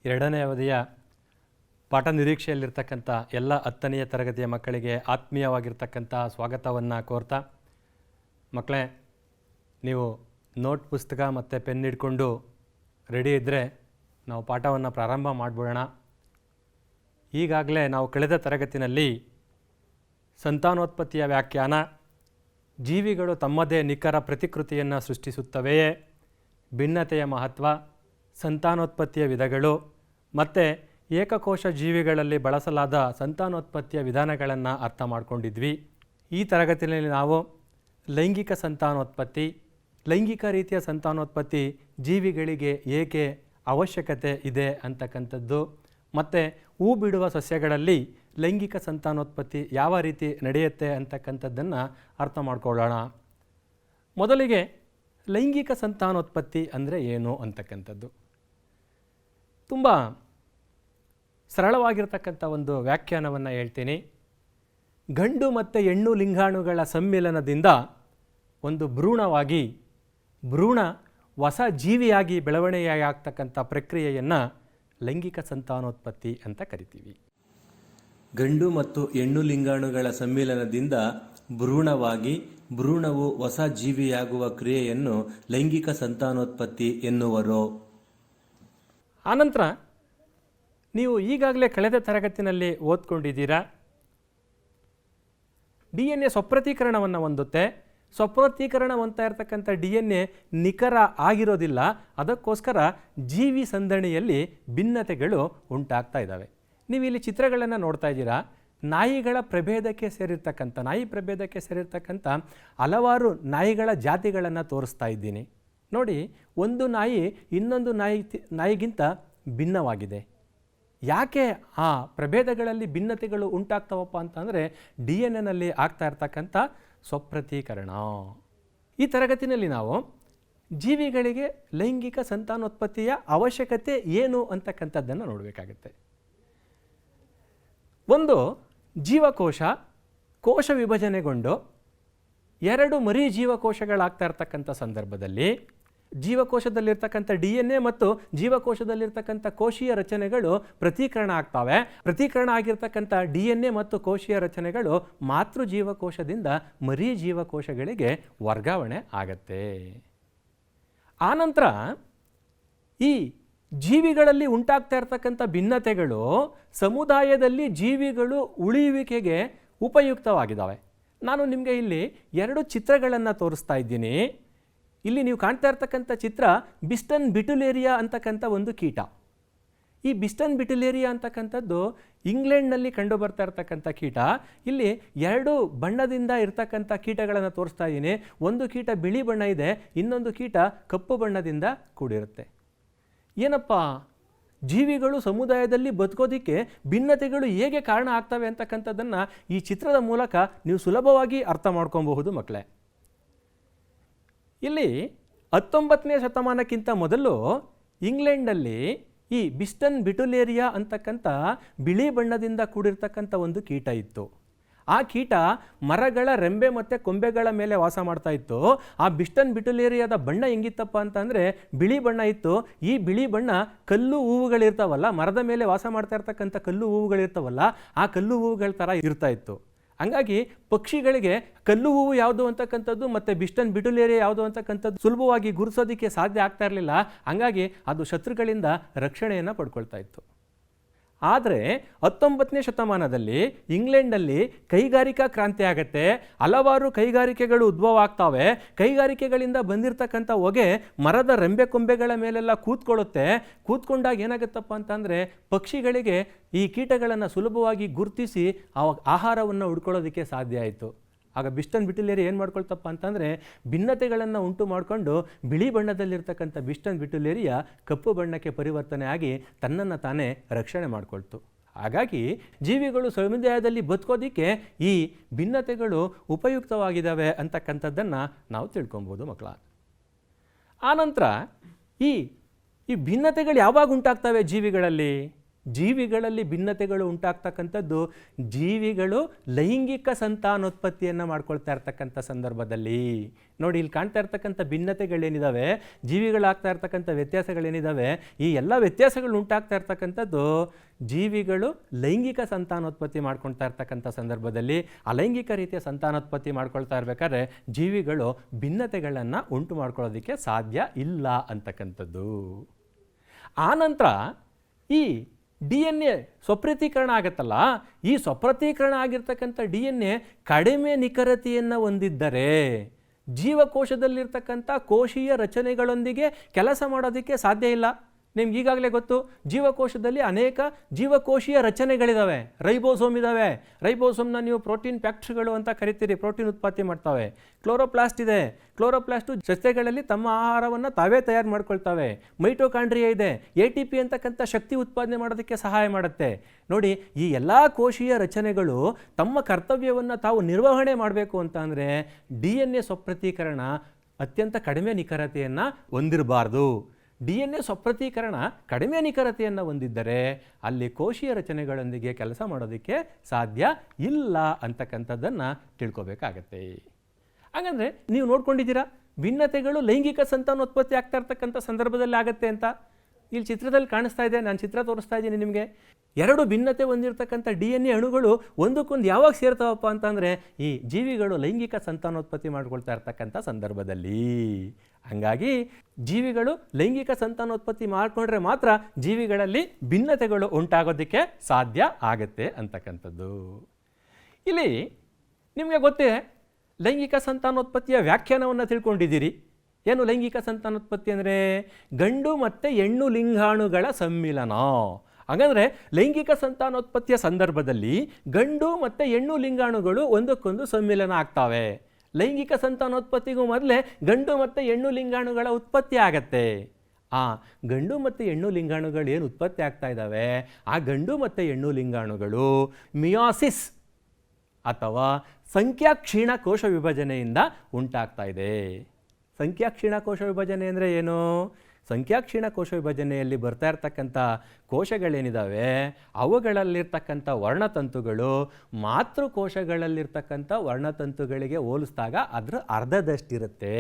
ಎರಡನೇ ಅವಧಿಯ ಪಾಠ ನಿರೀಕ್ಷೆಯಲ್ಲಿರ್ತಕ್ಕಂಥ ಎಲ್ಲ 10ನೇ ತರಗತಿಯ ಮಕ್ಕಳಿಗೆ ಆತ್ಮೀಯವಾಗಿರ್ತಕ್ಕಂಥ ಸ್ವಾಗತವನ್ನು ಕೋರ್ತಾ, ಮಕ್ಕಳೇ ನೀವು ನೋಟ್ ಪುಸ್ತಕ ಮತ್ತು ಪೆನ್ ಹಿಡ್ಕೊಂಡು ರೆಡಿ ಇದ್ದರೆ ನಾವು ಪಾಠವನ್ನು ಪ್ರಾರಂಭ ಮಾಡಿಬಿಡೋಣ. ಈಗಾಗಲೇ ನಾವು ಕಳೆದ ತರಗತಿನಲ್ಲಿ ಸಂತಾನೋತ್ಪತ್ತಿಯ ವ್ಯಾಖ್ಯಾನ, ಜೀವಿಗಳು ತಮ್ಮದೇ ನಿಖರ ಪ್ರತಿಕೃತಿಯನ್ನು ಸೃಷ್ಟಿಸುತ್ತವೆಯೇ, ಭಿನ್ನತೆಯ ಮಹತ್ವ, ಸಂತಾನೋತ್ಪತ್ತಿಯ ವಿಧಗಳು ಮತ್ತು ಏಕಕೋಶ ಜೀವಿಗಳಲ್ಲಿ ಬಳಸಲಾದ ಸಂತಾನೋತ್ಪತ್ತಿಯ ವಿಧಾನಗಳನ್ನು ಅರ್ಥ ಮಾಡಿಕೊಂಡಿದ್ವಿ. ಈ ತರಗತಿಯಲ್ಲಿ ನಾವು ಲೈಂಗಿಕ ಸಂತಾನೋತ್ಪತ್ತಿ, ಲೈಂಗಿಕ ರೀತಿಯ ಸಂತಾನೋತ್ಪತ್ತಿ ಜೀವಿಗಳಿಗೆ ಏಕೆ ಅವಶ್ಯಕತೆ ಇದೆ ಅಂತಕ್ಕಂಥದ್ದು ಮತ್ತು ಹೂ ಬಿಡುವ ಸಸ್ಯಗಳಲ್ಲಿ ಲೈಂಗಿಕ ಸಂತಾನೋತ್ಪತ್ತಿ ಯಾವ ರೀತಿ ನಡೆಯುತ್ತೆ ಅಂತಕ್ಕಂಥದ್ದನ್ನು ಅರ್ಥ ಮಾಡ್ಕೊಳ್ಳೋಣ. ಮೊದಲಿಗೆ ಲೈಂಗಿಕ ಸಂತಾನೋತ್ಪತ್ತಿ ಅಂದರೆ ಏನು ಅಂತಕ್ಕಂಥದ್ದು ತುಂಬ ಸರಳವಾಗಿರ್ತಕ್ಕಂಥ ಒಂದು ವ್ಯಾಖ್ಯಾನವನ್ನು ಹೇಳ್ತೀನಿ. ಗಂಡು ಮತ್ತು ಹೆಣ್ಣು ಲಿಂಗಾಣುಗಳ ಸಮ್ಮಿಲನದಿಂದ ಒಂದು ಭ್ರೂಣವಾಗಿ ಭ್ರೂಣ ಹೊಸ ಜೀವಿಯಾಗಿ ಬೆಳವಣಿಗೆಯಾಗ್ತಕ್ಕಂಥ ಪ್ರಕ್ರಿಯೆಯನ್ನು ಲೈಂಗಿಕ ಸಂತಾನೋತ್ಪತ್ತಿ ಅಂತ ಕರಿತೀವಿ. ಗಂಡು ಮತ್ತು ಹೆಣ್ಣು ಲಿಂಗಾಣುಗಳ ಸಮ್ಮಿಲನದಿಂದ ಭ್ರೂಣವಾಗಿ ಭ್ರೂಣವು ಹೊಸ ಜೀವಿಯಾಗುವ ಕ್ರಿಯೆಯನ್ನು ಲೈಂಗಿಕ ಸಂತಾನೋತ್ಪತ್ತಿ ಎನ್ನುವರು. ಆನಂತರ ನೀವು ಈಗಾಗಲೇ ಕಳೆದ ತರಗತಿನಲ್ಲಿ ಓದ್ಕೊಂಡಿದ್ದೀರಾ, DNA ಸ್ವಪ್ರತೀಕರಣವನ್ನು ಹೊಂದುತ್ತೆ. ಸ್ವಪ್ರತೀಕರಣ ಹೊಂದ್ತಾ ಇರತಕ್ಕಂಥ DNA ನಿಖರ ಆಗಿರೋದಿಲ್ಲ, ಅದಕ್ಕೋಸ್ಕರ ಜೀವಿ ಸಂದಣಿಯಲ್ಲಿ ಭಿನ್ನತೆಗಳು ಉಂಟಾಗ್ತಾ ಇದ್ದಾವೆ. ನೀವು ಇಲ್ಲಿ ಚಿತ್ರಗಳನ್ನು ನೋಡ್ತಾ ಇದ್ದೀರಾ. ನಾಯಿಗಳ ಪ್ರಭೇದಕ್ಕೆ ಸೇರಿರ್ತಕ್ಕಂಥ ಹಲವಾರು ನಾಯಿಗಳ ಜಾತಿಗಳನ್ನು ತೋರಿಸ್ತಾ ಇದ್ದೀನಿ. ನೋಡಿ, ಒಂದು ನಾಯಿ ಇನ್ನೊಂದು ನಾಯಿಗಿಂತ ಭಿನ್ನವಾಗಿದೆ. ಯಾಕೆ ಆ ಪ್ರಭೇದಗಳಲ್ಲಿ ಭಿನ್ನತೆಗಳು ಉಂಟಾಗ್ತಾವಪ್ಪ ಅಂತಂದರೆ DNA ಆಗ್ತಾ ಇರ್ತಕ್ಕಂಥ ಸ್ವಪ್ರತೀಕರಣ. ಈ ತರಗತಿಯಲ್ಲಿ ನಾವು ಜೀವಿಗಳಿಗೆ ಲೈಂಗಿಕ ಸಂತಾನೋತ್ಪತ್ತಿಯ ಅವಶ್ಯಕತೆ ಏನು ಅಂತಕ್ಕಂಥದ್ದನ್ನು ನೋಡಬೇಕಾಗುತ್ತೆ. ಒಂದು ಜೀವಕೋಶ ಕೋಶ ವಿಭಜನೆಗೊಂಡು 2 ಮರಿ ಜೀವಕೋಶಗಳಾಗ್ತಾ ಇರ್ತಕ್ಕಂಥ ಸಂದರ್ಭದಲ್ಲಿ ಜೀವಕೋಶದಲ್ಲಿರ್ತಕ್ಕಂಥ DNA ಮತ್ತು ಜೀವಕೋಶದಲ್ಲಿರ್ತಕ್ಕಂಥ ಕೋಶೀಯ ರಚನೆಗಳು ಪ್ರತೀಕರಣ ಆಗ್ತವೆ. ಪ್ರತೀಕರಣ ಆಗಿರ್ತಕ್ಕಂಥ DNA ಮತ್ತು ಕೋಶೀಯ ರಚನೆಗಳು ಮಾತೃ ಜೀವಕೋಶದಿಂದ ಮರಿ ಜೀವಕೋಶಗಳಿಗೆ ವರ್ಗಾವಣೆ ಆಗತ್ತೆ. ಆನಂತರ ಈ ಜೀವಿಗಳಲ್ಲಿ ಉಂಟಾಗ್ತಾ ಇರ್ತಕ್ಕಂಥ ಭಿನ್ನತೆಗಳು ಸಮುದಾಯದಲ್ಲಿ ಜೀವಿಗಳು ಉಳಿಯುವಿಕೆಗೆ ಉಪಯುಕ್ತವಾಗಿದ್ದಾವೆ. ನಾನು ನಿಮಗೆ ಇಲ್ಲಿ 2 ಚಿತ್ರಗಳನ್ನು ತೋರಿಸ್ತಾ ಇದ್ದೀನಿ. ಇಲ್ಲಿ ನೀವು ಕಾಣ್ತಾ ಇರ್ತಕ್ಕಂಥ ಚಿತ್ರ ಬಿಸ್ಟನ್ ಬಿಟುಲೇರಿಯಾ ಅಂತಕ್ಕಂಥ ಒಂದು ಕೀಟ. ಈ ಬಿಸ್ಟನ್ ಬಿಟುಲೇರಿಯಾ ಅಂತಕ್ಕಂಥದ್ದು ಇಂಗ್ಲೆಂಡ್ನಲ್ಲಿ ಕಂಡು ಬರ್ತಾ ಇರ್ತಕ್ಕಂಥ ಕೀಟ. ಇಲ್ಲಿ 2 ಬಣ್ಣದಿಂದ ಇರ್ತಕ್ಕಂಥ ಕೀಟಗಳನ್ನು ತೋರಿಸ್ತಾ ಇದ್ದೀನಿ. ಒಂದು ಕೀಟ ಬಿಳಿ ಬಣ್ಣ ಇದೆ, ಇನ್ನೊಂದು ಕೀಟ ಕಪ್ಪು ಬಣ್ಣದಿಂದ ಕೂಡಿರುತ್ತೆ. ಏನಪ್ಪ, ಜೀವಿಗಳು ಸಮುದಾಯದಲ್ಲಿ ಬದುಕೋದಕ್ಕೆ ಭಿನ್ನತೆಗಳು ಹೇಗೆ ಕಾರಣ ಆಗ್ತವೆ ಅಂತಕ್ಕಂಥದ್ದನ್ನು ಈ ಚಿತ್ರದ ಮೂಲಕ ನೀವು ಸುಲಭವಾಗಿ ಅರ್ಥ ಮಾಡ್ಕೊಬಹುದು ಮಕ್ಕಳೇ. ಇಲ್ಲಿ 19ನೇ ಶತಮಾನಕ್ಕಿಂತ ಮೊದಲು ಇಂಗ್ಲೆಂಡಲ್ಲಿ ಈ ಬಿಸ್ಟನ್ ಬಿಟುಲೇರಿಯಾ ಅಂತಕ್ಕಂಥ ಬಿಳಿ ಬಣ್ಣದಿಂದ ಕೂಡಿರ್ತಕ್ಕಂಥ ಒಂದು ಕೀಟ ಇತ್ತು. ಆ ಕೀಟ ಮರಗಳ ರೆಂಬೆ ಮತ್ತು ಕೊಂಬೆಗಳ ಮೇಲೆ ವಾಸ ಮಾಡ್ತಾ ಇತ್ತು. ಆ ಬಿಸ್ಟನ್ ಬಿಟುಲೇರಿಯಾದ ಬಣ್ಣ ಹೆಂಗಿತ್ತಪ್ಪ ಅಂತಂದರೆ ಬಿಳಿ ಬಣ್ಣ ಇತ್ತು. ಈ ಬಿಳಿ ಬಣ್ಣ ಕಲ್ಲು ಹೂವುಗಳಿರ್ತಾವಲ್ಲ, ಮರದ ಮೇಲೆ ವಾಸ ಮಾಡ್ತಾ ಇರ್ತಕ್ಕಂಥ ಕಲ್ಲು ಹೂವುಗಳಿರ್ತಾವಲ್ಲ, ಆ ಕಲ್ಲು ಹೂವುಗಳ ಥರ ಇರ್ತಾ ಇತ್ತು. ಹಂಗಾಗಿ ಪಕ್ಷಿಗಳಿಗೆ ಕಲ್ಲು ಹೂವು ಯಾವುದು ಅಂತಕ್ಕಂಥದ್ದು ಮತ್ತು ಬಿಸ್ಟನ್ ಬಿಟುಲೇರಿಯಾ ಯಾವುದು ಅಂತಕ್ಕಂಥದ್ದು ಸುಲಭವಾಗಿ ಗುರುತಿಸೋದಕ್ಕೆ ಸಾಧ್ಯ ಆಗ್ತಾ ಇರಲಿಲ್ಲ. ಹಂಗಾಗಿ ಅದು ಶತ್ರುಗಳಿಂದ ರಕ್ಷಣೆಯನ್ನು ಪಡ್ಕೊಳ್ತಾ ಇತ್ತು. ಆದರೆ 19ನೇ ಶತಮಾನದಲ್ಲಿ ಇಂಗ್ಲೆಂಡಲ್ಲಿ ಕೈಗಾರಿಕಾ ಕ್ರಾಂತಿ ಆಗುತ್ತೆ. ಹಲವಾರು ಕೈಗಾರಿಕೆಗಳು ಉದ್ಭವ ಆಗ್ತವೆ. ಕೈಗಾರಿಕೆಗಳಿಂದ ಬಂದಿರತಕ್ಕಂಥ ಹೊಗೆ ಮರದ ರೆಂಬೆ ಕೊಂಬೆಗಳ ಮೇಲೆಲ್ಲ ಕೂತ್ಕೊಂಡಾಗ ಏನಾಗುತ್ತಪ್ಪ ಅಂತಂದರೆ ಪಕ್ಷಿಗಳಿಗೆ ಈ ಕೀಟಗಳನ್ನು ಸುಲಭವಾಗಿ ಗುರುತಿಸಿ ಆಹಾರವನ್ನು ಹುಡ್ಕೊಳ್ಳೋದಕ್ಕೆ ಸಾಧ್ಯ ಆಯಿತು. ಆಗ ಬಿಸ್ಟನ್ ಬಿಟುಲೇರಿಯಾ ಏನು ಮಾಡ್ಕೊಳ್ತಪ್ಪ ಅಂತಂದರೆ ಭಿನ್ನತೆಗಳನ್ನು ಉಂಟು ಮಾಡಿಕೊಂಡು ಬಿಳಿ ಬಣ್ಣದಲ್ಲಿರ್ತಕ್ಕಂಥ ಬಿಸ್ಟನ್ ಬಿಟುಲೇರಿಯಾ ಕಪ್ಪು ಬಣ್ಣಕ್ಕೆ ಪರಿವರ್ತನೆ ಆಗಿ ತನ್ನನ್ನು ತಾನೇ ರಕ್ಷಣೆ ಮಾಡಿಕೊಳ್ತು. ಹಾಗಾಗಿ ಜೀವಿಗಳು ಸಮುದಾಯದಲ್ಲಿ ಬದುಕೋದಕ್ಕೆ ಈ ಭಿನ್ನತೆಗಳು ಉಪಯುಕ್ತವಾಗಿದ್ದಾವೆ ಅಂತಕ್ಕಂಥದ್ದನ್ನು ನಾವು ತಿಳ್ಕೊಬೋದು ಮಕ್ಕಳ. ಆನಂತರ ಈ ಭಿನ್ನತೆಗಳು ಯಾವಾಗ ಉಂಟಾಗ್ತವೆ ಜೀವಿಗಳಲ್ಲಿ? ಜೀವಿಗಳಲ್ಲಿ ಭಿನ್ನತೆಗಳು ಉಂಟಾಗ್ತಕ್ಕಂಥದ್ದು ಜೀವಿಗಳು ಲೈಂಗಿಕ ಸಂತಾನೋತ್ಪತ್ತಿಯನ್ನು ಮಾಡ್ಕೊಳ್ತಾ ಇರ್ತಕ್ಕಂಥ ಸಂದರ್ಭದಲ್ಲಿ. ನೋಡಿ, ಇಲ್ಲಿ ಕಾಣ್ತಾ ಇರ್ತಕ್ಕಂಥ ಭಿನ್ನತೆಗಳೇನಿದ್ದಾವೆ, ಜೀವಿಗಳಾಗ್ತಾ ಇರ್ತಕ್ಕಂಥ ವ್ಯತ್ಯಾಸಗಳೇನಿದ್ದಾವೆ, ಈ ಎಲ್ಲ ವ್ಯತ್ಯಾಸಗಳು ಉಂಟಾಗ್ತಾ ಇರ್ತಕ್ಕಂಥದ್ದು ಜೀವಿಗಳು ಲೈಂಗಿಕ ಸಂತಾನೋತ್ಪತ್ತಿ ಮಾಡ್ಕೊಳ್ತಾ ಇರ್ತಕ್ಕಂಥ ಸಂದರ್ಭದಲ್ಲಿ. ಅಲೈಂಗಿಕ ರೀತಿಯ ಸಂತಾನೋತ್ಪತ್ತಿ ಮಾಡ್ಕೊಳ್ತಾ ಇರಬೇಕಾದ್ರೆ ಜೀವಿಗಳು ಭಿನ್ನತೆಗಳನ್ನು ಉಂಟು ಮಾಡ್ಕೊಳ್ಳೋದಕ್ಕೆ ಸಾಧ್ಯ ಇಲ್ಲ ಅಂತಕ್ಕಂಥದ್ದು. ಆನಂತರ ಈ DNA ಸ್ವಪ್ರತೀಕರಣ ಆಗುತ್ತಲ್ಲ, ಈ ಸ್ವಪ್ರತೀಕರಣ ಆಗಿರ್ತಕ್ಕಂಥ DNA ಕಡಿಮೆ ನಿಖರತೆಯನ್ನು ಹೊಂದಿದ್ದರೆ ಜೀವಕೋಶದಲ್ಲಿರ್ತಕ್ಕಂಥ ಕೋಶೀಯ ರಚನೆಗಳೊಂದಿಗೆ ಕೆಲಸ ಮಾಡೋದಕ್ಕೆ ಸಾಧ್ಯ ಇಲ್ಲ. ನಿಮ್ಗೆ ಈಗಾಗಲೇ ಗೊತ್ತು, ಜೀವಕೋಶದಲ್ಲಿ ಅನೇಕ ಜೀವಕೋಶೀಯ ರಚನೆಗಳಿದ್ದಾವೆ. ರೈಬೋಸೋಮ್ ಇದ್ದಾವೆ. ರೈಬೋಸೋಮ್ನ ನೀವು ಪ್ರೋಟೀನ್ ಫ್ಯಾಕ್ಟ್ರಿಗಳು ಅಂತ ಕರಿತೀರಿ, ಪ್ರೋಟೀನ್ ಉತ್ಪತ್ತಿ ಮಾಡ್ತವೆ. ಕ್ಲೋರೋಪ್ಲಾಸ್ಟ್ ಇದೆ. ಕ್ಲೋರೋಪ್ಲಾಸ್ಟು ಸಸ್ಯಗಳಲ್ಲಿ ತಮ್ಮ ಆಹಾರವನ್ನು ತಾವೇ ತಯಾರು ಮಾಡ್ಕೊಳ್ತವೆ. ಮೈಟೋಕಾಂಡ್ರಿಯಾ ಇದೆ. ATP ಅಂತಕ್ಕಂಥ ಶಕ್ತಿ ಉತ್ಪಾದನೆ ಮಾಡೋದಕ್ಕೆ ಸಹಾಯ ಮಾಡುತ್ತೆ. ನೋಡಿ, ಈ ಎಲ್ಲ ಕೋಶೀಯ ರಚನೆಗಳು ತಮ್ಮ ಕರ್ತವ್ಯವನ್ನು ತಾವು ನಿರ್ವಹಣೆ ಮಾಡಬೇಕು ಅಂತ ಅಂದರೆ DNA ಸ್ವಪ್ರತೀಕರಣ ಅತ್ಯಂತ ಕಡಿಮೆ ನಿಖರತೆಯನ್ನು ಹೊಂದಿರಬಾರ್ದು. DNA ಸ್ವಪ್ರತೀಕರಣ ಕಡಿಮೆ ನಿಖರತೆಯನ್ನು ಹೊಂದಿದ್ದರೆ ಅಲ್ಲಿ ಕೋಶೀಯ ರಚನೆಗಳೊಂದಿಗೆ ಕೆಲಸ ಮಾಡೋದಕ್ಕೆ ಸಾಧ್ಯ ಇಲ್ಲ ಅಂತಕ್ಕಂಥದ್ದನ್ನು ತಿಳ್ಕೊಬೇಕಾಗತ್ತೆ. ಹಾಗಂದರೆ ನೀವು ನೋಡ್ಕೊಂಡಿದ್ದೀರಾ, ಭಿನ್ನತೆಗಳು ಲೈಂಗಿಕ ಸಂತಾನೋತ್ಪತ್ತಿ ಆಗ್ತಾ ಇರ್ತಕ್ಕಂಥ ಸಂದರ್ಭದಲ್ಲಿ ಆಗುತ್ತೆ ಅಂತ. ಇಲ್ಲಿ ಚಿತ್ರದಲ್ಲಿ ಕಾಣಿಸ್ತಾ ಇದೆ, ನಾನು ಚಿತ್ರ ತೋರಿಸ್ತಾ ಇದ್ದೀನಿ ನಿಮಗೆ. ಎರಡು ಭಿನ್ನತೆ ಹೊಂದಿರತಕ್ಕಂಥ DNA ಅಣುಗಳು ಒಂದಕ್ಕೊಂದು ಯಾವಾಗ ಸೇರ್ತಾವಪ್ಪ ಅಂತಂದರೆ ಈ ಜೀವಿಗಳು ಲೈಂಗಿಕ ಸಂತಾನೋತ್ಪತ್ತಿ ಮಾಡ್ಕೊಳ್ತಾ ಇರ್ತಕ್ಕಂಥ ಸಂದರ್ಭದಲ್ಲಿ. ಹಾಗಾಗಿ ಜೀವಿಗಳು ಲೈಂಗಿಕ ಸಂತಾನೋತ್ಪತ್ತಿ ಮಾಡಿಕೊಂಡ್ರೆ ಮಾತ್ರ ಜೀವಿಗಳಲ್ಲಿ ಭಿನ್ನತೆಗಳು ಉಂಟಾಗೋದಕ್ಕೆ ಸಾಧ್ಯ ಆಗುತ್ತೆ ಅಂತಕ್ಕಂಥದ್ದು. ಇಲ್ಲಿ ನಿಮಗೆ ಗೊತ್ತೇ, ಲೈಂಗಿಕ ಸಂತಾನೋತ್ಪತ್ತಿಯ ವ್ಯಾಖ್ಯಾನವನ್ನು ತಿಳ್ಕೊಂಡಿದ್ದೀರಿ. ಏನು ಲೈಂಗಿಕ ಸಂತಾನೋತ್ಪತ್ತಿ ಅಂದರೆ? ಗಂಡು ಮತ್ತು ಹೆಣ್ಣು ಲಿಂಗಾಣುಗಳ ಸಮ್ಮಿಲನ. ಹಾಗಂದರೆ ಲೈಂಗಿಕ ಸಂತಾನೋತ್ಪತ್ತಿಯ ಸಂದರ್ಭದಲ್ಲಿ ಗಂಡು ಮತ್ತು ಹೆಣ್ಣು ಲಿಂಗಾಣುಗಳು ಒಂದಕ್ಕೊಂದು ಸಮ್ಮಿಲನ ಆಗ್ತವೆ. ಲೈಂಗಿಕ ಸಂತಾನೋತ್ಪತ್ತಿಗೂ ಮೊದಲೇ ಗಂಡು ಮತ್ತು ಹೆಣ್ಣು ಲಿಂಗಾಣುಗಳ ಉತ್ಪತ್ತಿ ಆಗತ್ತೆ. ಆ ಗಂಡು ಮತ್ತು ಹೆಣ್ಣು ಲಿಂಗಾಣುಗಳು ಏನು ಉತ್ಪತ್ತಿ ಆಗ್ತಾ ಇದ್ದಾವೆ, ಆ ಗಂಡು ಮತ್ತು ಹೆಣ್ಣು ಲಿಂಗಾಣುಗಳು ಮಿಯಾಸಿಸ್ ಅಥವಾ ಸಂಖ್ಯಾಕ್ಷೀಣ ಕೋಶ ವಿಭಜನೆಯಿಂದ ಉಂಟಾಗ್ತಾ ಇದೆ. ಸಂಖ್ಯಾಕ್ಷೀಣ ಕೋಶ ವಿಭಜನೆ ಅಂದರೆ ಏನು? ಸಂಖ್ಯಾಕ್ಷೀಣ ಕೋಶ ವಿಭಜನೆಯಲ್ಲಿ ಬರ್ತಾ ಇರ್ತಕ್ಕಂಥ ಕೋಶಗಳೇನಿದ್ದಾವೆ ಅವುಗಳಲ್ಲಿರ್ತಕ್ಕಂಥ ವರ್ಣತಂತುಗಳು ಮಾತೃಕೋಶಗಳಲ್ಲಿರ್ತಕ್ಕಂಥ ವರ್ಣತಂತುಗಳಿಗೆ ಹೋಲಿಸಿದಾಗ ಅದರ ಅರ್ಧದಷ್ಟಿರುತ್ತೆ.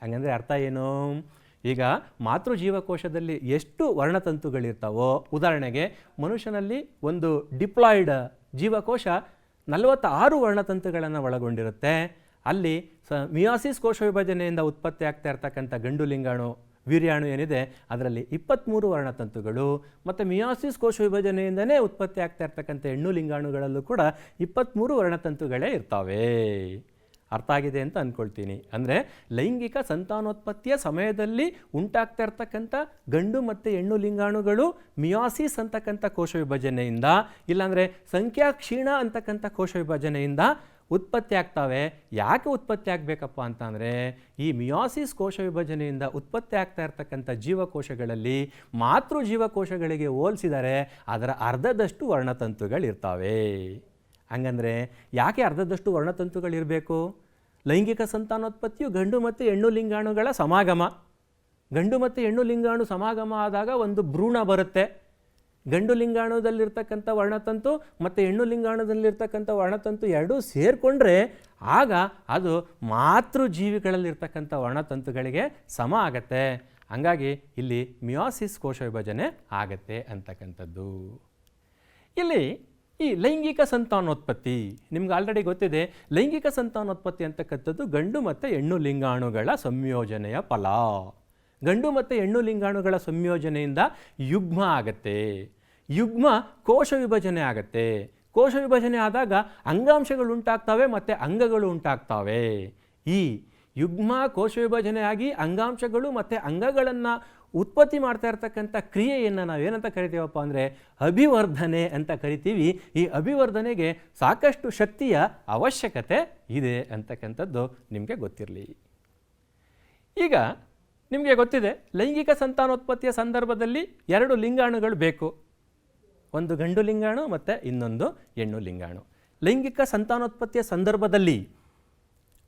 ಹಾಗಂದರೆ ಅರ್ಥ ಏನು? ಈಗ ಮಾತೃಜೀವಕೋಶದಲ್ಲಿ ಎಷ್ಟು ವರ್ಣತಂತುಗಳಿರ್ತಾವೋ, ಉದಾಹರಣೆಗೆ ಮನುಷ್ಯನಲ್ಲಿ ಒಂದು ಡಿಪ್ಲಾಯ್ಡ್ ಜೀವಕೋಶ 46 ವರ್ಣತಂತುಗಳನ್ನು ಒಳಗೊಂಡಿರುತ್ತೆ. ಅಲ್ಲಿ ಮಿಯಾಸಿಸ್ ಕೋಶ ವಿಭಜನೆಯಿಂದ ಉತ್ಪತ್ತಿ ಆಗ್ತಾ ಇರ್ತಕ್ಕಂಥ ಗಂಡು ಲಿಂಗಾಣು ವೀರ್ಯಾಣು ಏನಿದೆ ಅದರಲ್ಲಿ 23 ವರ್ಣತಂತುಗಳು, ಮತ್ತು ಮಿಯಾಸಿಸ್ ಕೋಶ ವಿಭಜನೆಯಿಂದನೇ ಉತ್ಪತ್ತಿ ಆಗ್ತಾ ಇರ್ತಕ್ಕಂಥ ಹೆಣ್ಣು ಲಿಂಗಾಣುಗಳಲ್ಲೂ ಕೂಡ 23 ವರ್ಣತಂತುಗಳೇ ಇರ್ತವೆ. ಅರ್ಥ ಆಗಿದೆ ಅಂತ ಅಂದ್ಕೊಳ್ತೀನಿ. ಅಂದರೆ ಲೈಂಗಿಕ ಸಂತಾನೋತ್ಪತ್ತಿಯ ಸಮಯದಲ್ಲಿ ಉಂಟಾಗ್ತಾ ಇರ್ತಕ್ಕಂಥ ಗಂಡು ಮತ್ತು ಹೆಣ್ಣು ಲಿಂಗಾಣುಗಳು ಮಿಯಾಸಿಸ್ ಅಂತಕ್ಕಂಥ ಕೋಶ ವಿಭಜನೆಯಿಂದ, ಇಲ್ಲಾಂದರೆ ಸಂಖ್ಯಾಕ್ಷೀಣ ಅಂತಕ್ಕಂಥ ಕೋಶ ವಿಭಜನೆಯಿಂದ ಉತ್ಪತ್ತಿ ಆಗ್ತವೆ. ಯಾಕೆ ಉತ್ಪತ್ತಿ ಆಗಬೇಕಪ್ಪ ಅಂತಂದರೆ ಈ ಮಿಯಾಸಿಸ್ ಕೋಶ ವಿಭಜನೆಯಿಂದ ಉತ್ಪತ್ತಿ ಆಗ್ತಾ ಇರ್ತಕ್ಕಂಥ ಜೀವಕೋಶಗಳಲ್ಲಿ ಮಾತೃ ಜೀವಕೋಶಗಳಿಗೆ ಹೋಲಿಸಿದರೆ ಅದರ ಅರ್ಧದಷ್ಟು ವರ್ಣತಂತುಗಳಿರ್ತವೆ. ಹಂಗಂದರೆ ಯಾಕೆ ಅರ್ಧದಷ್ಟು ವರ್ಣತಂತುಗಳಿರಬೇಕು? ಲೈಂಗಿಕ ಸಂತಾನೋತ್ಪತ್ತಿಯು ಗಂಡು ಮತ್ತು ಹೆಣ್ಣು ಲಿಂಗಾಣುಗಳ ಸಮಾಗಮ. ಗಂಡು ಮತ್ತು ಹೆಣ್ಣು ಲಿಂಗಾಣು ಸಮಾಗಮ ಆದಾಗ ಒಂದು ಭ್ರೂಣ ಬರುತ್ತೆ. ಗಂಡು ಲಿಂಗಾಣುದಲ್ಲಿರ್ತಕ್ಕಂಥ ವರ್ಣತಂತು ಮತ್ತು ಹೆಣ್ಣು ಲಿಂಗಾಣುದಲ್ಲಿರ್ತಕ್ಕಂಥ ವರ್ಣತಂತು ಎರಡೂ ಸೇರಿಕೊಂಡ್ರೆ ಆಗ ಅದು ಮಾತೃಜೀವಿಗಳಲ್ಲಿರ್ತಕ್ಕಂಥ ವರ್ಣತಂತುಗಳಿಗೆ ಸಮ ಆಗತ್ತೆ. ಹಂಗಾಗಿ ಇಲ್ಲಿ ಮಿಯಾಸಿಸ್ ಕೋಶ ವಿಭಜನೆ ಆಗತ್ತೆ ಅಂತಕ್ಕಂಥದ್ದು. ಇಲ್ಲಿ ಈ ಲೈಂಗಿಕ ಸಂತಾನೋತ್ಪತ್ತಿ ನಿಮ್ಗೆ ಆಲ್ರೆಡಿ ಗೊತ್ತಿದೆ. ಲೈಂಗಿಕ ಸಂತಾನೋತ್ಪತ್ತಿ ಅಂತಕ್ಕಂಥದ್ದು ಗಂಡು ಮತ್ತು ಹೆಣ್ಣು ಲಿಂಗಾಣುಗಳ ಸಂಯೋಜನೆಯ ಫಲ. ಗಂಡು ಮತ್ತು ಹೆಣ್ಣು ಲಿಂಗಾಣುಗಳ ಸಂಯೋಜನೆಯಿಂದ ಯುಗ್ಮ ಆಗತ್ತೆ. ಯುಗ್ಮ ಕೋಶ ವಿಭಜನೆ ಆಗತ್ತೆ. ಕೋಶ ವಿಭಜನೆ ಆದಾಗ ಅಂಗಾಂಶಗಳು ಉಂಟಾಗ್ತವೆ ಮತ್ತು ಅಂಗಗಳು ಉಂಟಾಗ್ತವೆ. ಈ ಯುಗ್ಮ ಕೋಶ ವಿಭಜನೆ ಆಗಿ ಅಂಗಾಂಶಗಳು ಮತ್ತು ಅಂಗಗಳನ್ನು ಉತ್ಪತ್ತಿ ಮಾಡ್ತಾ ಇರ್ತಕ್ಕಂಥ ಕ್ರಿಯೆಯನ್ನು ನಾವೇನಂತ ಕರಿತೀವಪ್ಪ ಅಂದರೆ ಅಭಿವರ್ಧನೆ ಅಂತ ಕರಿತೀವಿ. ಈ ಅಭಿವರ್ಧನೆಗೆ ಸಾಕಷ್ಟು ಶಕ್ತಿಯ ಅವಶ್ಯಕತೆ ಇದೆ ಅಂತಕ್ಕಂಥದ್ದು ನಿಮಗೆ ಗೊತ್ತಿರಲಿ. ಈಗ ನಿಮಗೆ ಗೊತ್ತಿದೆ, ಲೈಂಗಿಕ ಸಂತಾನೋತ್ಪತ್ತಿಯ ಸಂದರ್ಭದಲ್ಲಿ 2 ಲಿಂಗಾಣುಗಳು ಬೇಕು. ಒಂದು ಗಂಡು ಲಿಂಗಾಣು ಮತ್ತು ಇನ್ನೊಂದು ಹೆಣ್ಣು ಲಿಂಗಾಣು. ಲೈಂಗಿಕ ಸಂತಾನೋತ್ಪತ್ತಿಯ ಸಂದರ್ಭದಲ್ಲಿ